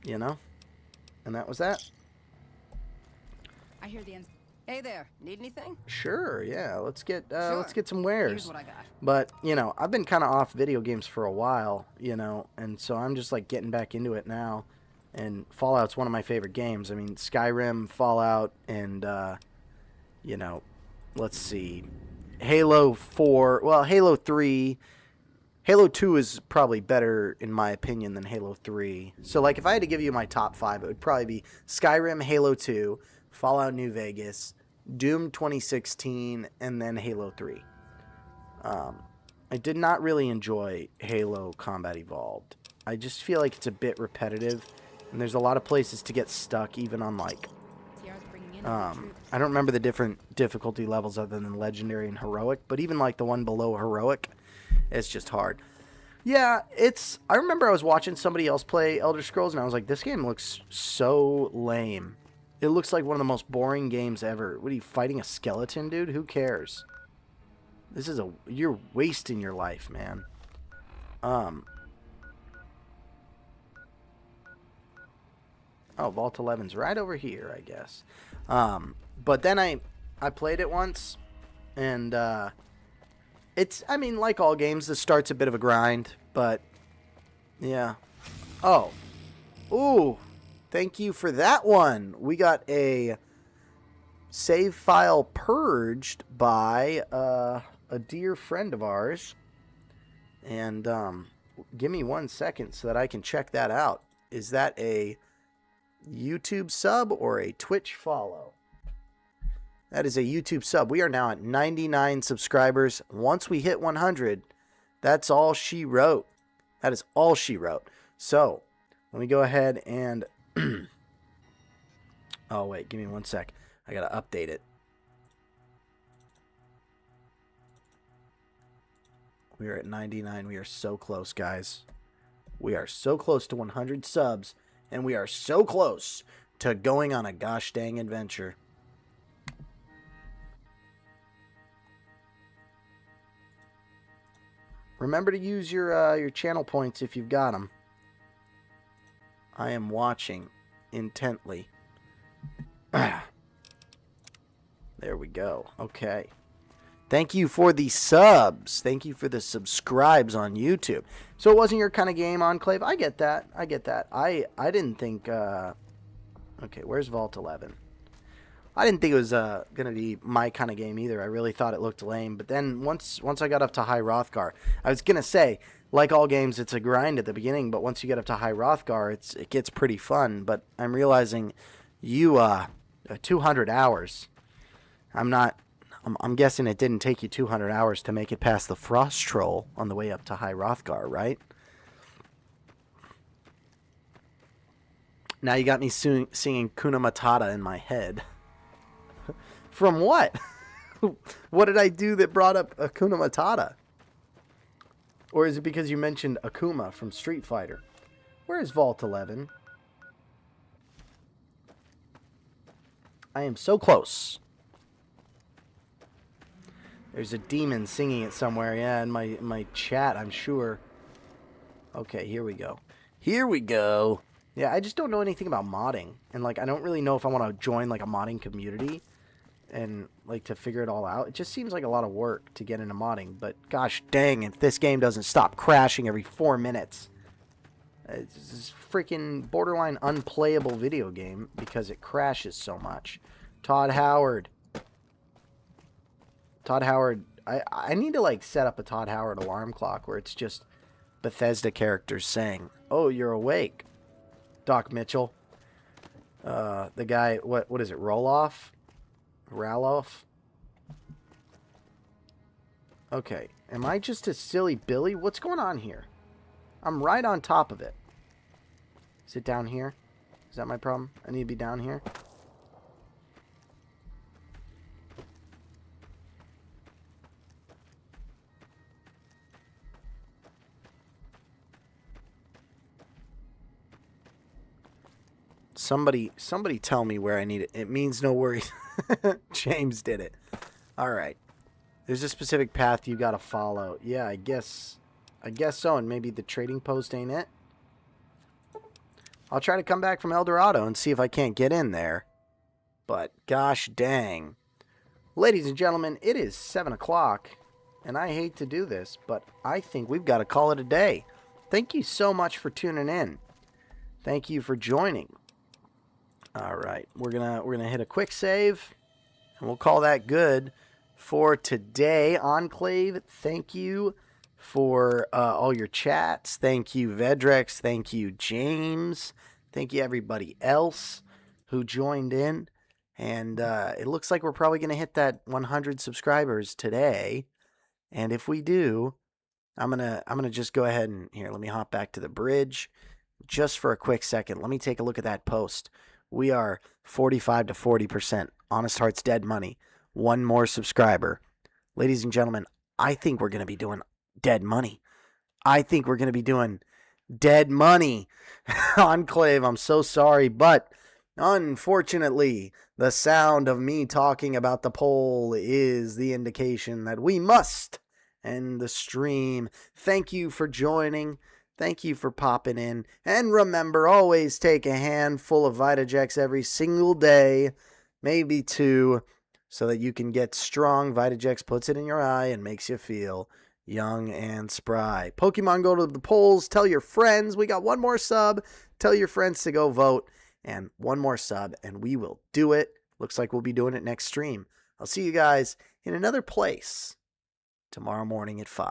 you know? And that was that. I hear the end. Hey there, need anything? Sure, yeah. Let's get Sure. some wares. Here's what I got. But, you know, I've been kind of off video games for a while, you know, and so I'm just, like, getting back into it now. And Fallout's one of my favorite games. I mean, Skyrim, Fallout, and, you know, let's see. Halo 4, well, Halo 3. Halo 2 is probably better, in my opinion, than Halo 3. So, like, if I had to give you my top 5, it would probably be Skyrim, Halo 2, Fallout New Vegas, Doom 2016, and then Halo 3. I did not really enjoy Halo Combat Evolved. I just feel like it's a bit repetitive, and there's a lot of places to get stuck, even on like TR's bringing in I troops. don't remember the different difficulty levels other than legendary and heroic, but even like the one below heroic, it's just hard. Yeah, I remember I was watching somebody else play Elder Scrolls and I was like, this game looks so lame. It looks like one of the most boring games ever. What are you, fighting a skeleton, dude? Who cares? You're wasting your life, man. Oh, Vault 11's right over here, I guess. But then I played it once, and I mean, like all games, this starts a bit of a grind, but yeah. Oh. Ooh. Thank you for that one. We got a save file purged by a dear friend of ours. And give me 1 second so that I can check that out. Is that a YouTube sub or a Twitch follow? That is a YouTube sub. We are now at 99 subscribers. Once we hit 100, that's all she wrote. That is all she wrote. So, let me go ahead and... oh, wait. Give me 1 sec. I got to update it. We are at 99. We are so close, guys. We are so close to 100 subs. And we are so close to going on a gosh dang adventure. Remember to use your channel points if you've got them. I am watching intently. There we go. Okay. Thank you for the subs. Thank you for the subscribes on YouTube. So it wasn't your kind of game, Enclave. I get that. I get that. I didn't think... okay, where's Vault 11? I didn't think it was going to be my kind of game either. I really thought it looked lame. But then once I got up to High Rothgar, I was going to say, like all games, it's a grind at the beginning. But once you get up to High Rothgar, it gets pretty fun. But I'm realizing 200 hours. I'm guessing it didn't take you 200 hours to make it past the Frost Troll on the way up to High Rothgar, right? Now you got me singing Kuna Matata in my head. From what? What did I do that brought up Akuna Matata? Or is it because you mentioned Akuma from Street Fighter? Where is Vault 11? I am so close. There's a demon singing it somewhere. Yeah, in my chat, I'm sure. Okay, here we go. Here we go. Yeah, I just don't know anything about modding. And, like, I don't really know if I want to join, like, a modding community and, like, to figure it all out. It just seems like a lot of work to get into modding. But, gosh dang, if this game doesn't stop crashing every 4 minutes. It's this freaking borderline unplayable video game because it crashes so much. Todd Howard. Todd Howard. I need to, like, set up a Todd Howard alarm clock where it's just Bethesda characters saying, "Oh, you're awake." Doc Mitchell. The guy, what is it, Roloff? Raloff? Okay, am I just a silly Billy? What's going on here? I'm right on top of it. Is it down here? Is that my problem? I need to be down here? Somebody tell me where I need it. It means no worries. James did it. All right. There's a specific path you got to follow. Yeah, I guess so. And maybe the trading post ain't it. I'll try to come back from El Dorado and see if I can't get in there. But gosh dang. Ladies and gentlemen, it is 7 o'clock. And I hate to do this, but I think we've got to call it a day. Thank you so much for tuning in. Thank you for joining. All right, we're gonna hit a quick save, and we'll call that good for today. Enclave, thank you for all your chats. Thank you, Vedrex. Thank you, James. Thank you, everybody else who joined in. And it looks like we're probably gonna hit that 100 subscribers today. And if we do, I'm gonna just go ahead and here. Let me hop back to the bridge, just for a quick second. Let me take a look at that post. We are 45 to 40%. Honest Hearts Dead Money. One more subscriber, ladies and gentlemen. I think we're gonna be doing Dead Money. I think we're gonna be doing Dead Money. Enclave. I'm so sorry, but unfortunately, the sound of me talking about the poll is the indication that we must end the stream. Thank you for joining. Thank you for popping in. And remember, always take a handful of Vitajex every single day, maybe 2, so that you can get strong. Vitajex puts it in your eye and makes you feel young and spry. Pokemon, go to the polls. Tell your friends. We got one more sub. Tell your friends to go vote. And one more sub, and we will do it. Looks like we'll be doing it next stream. I'll see you guys in another place tomorrow morning at 5.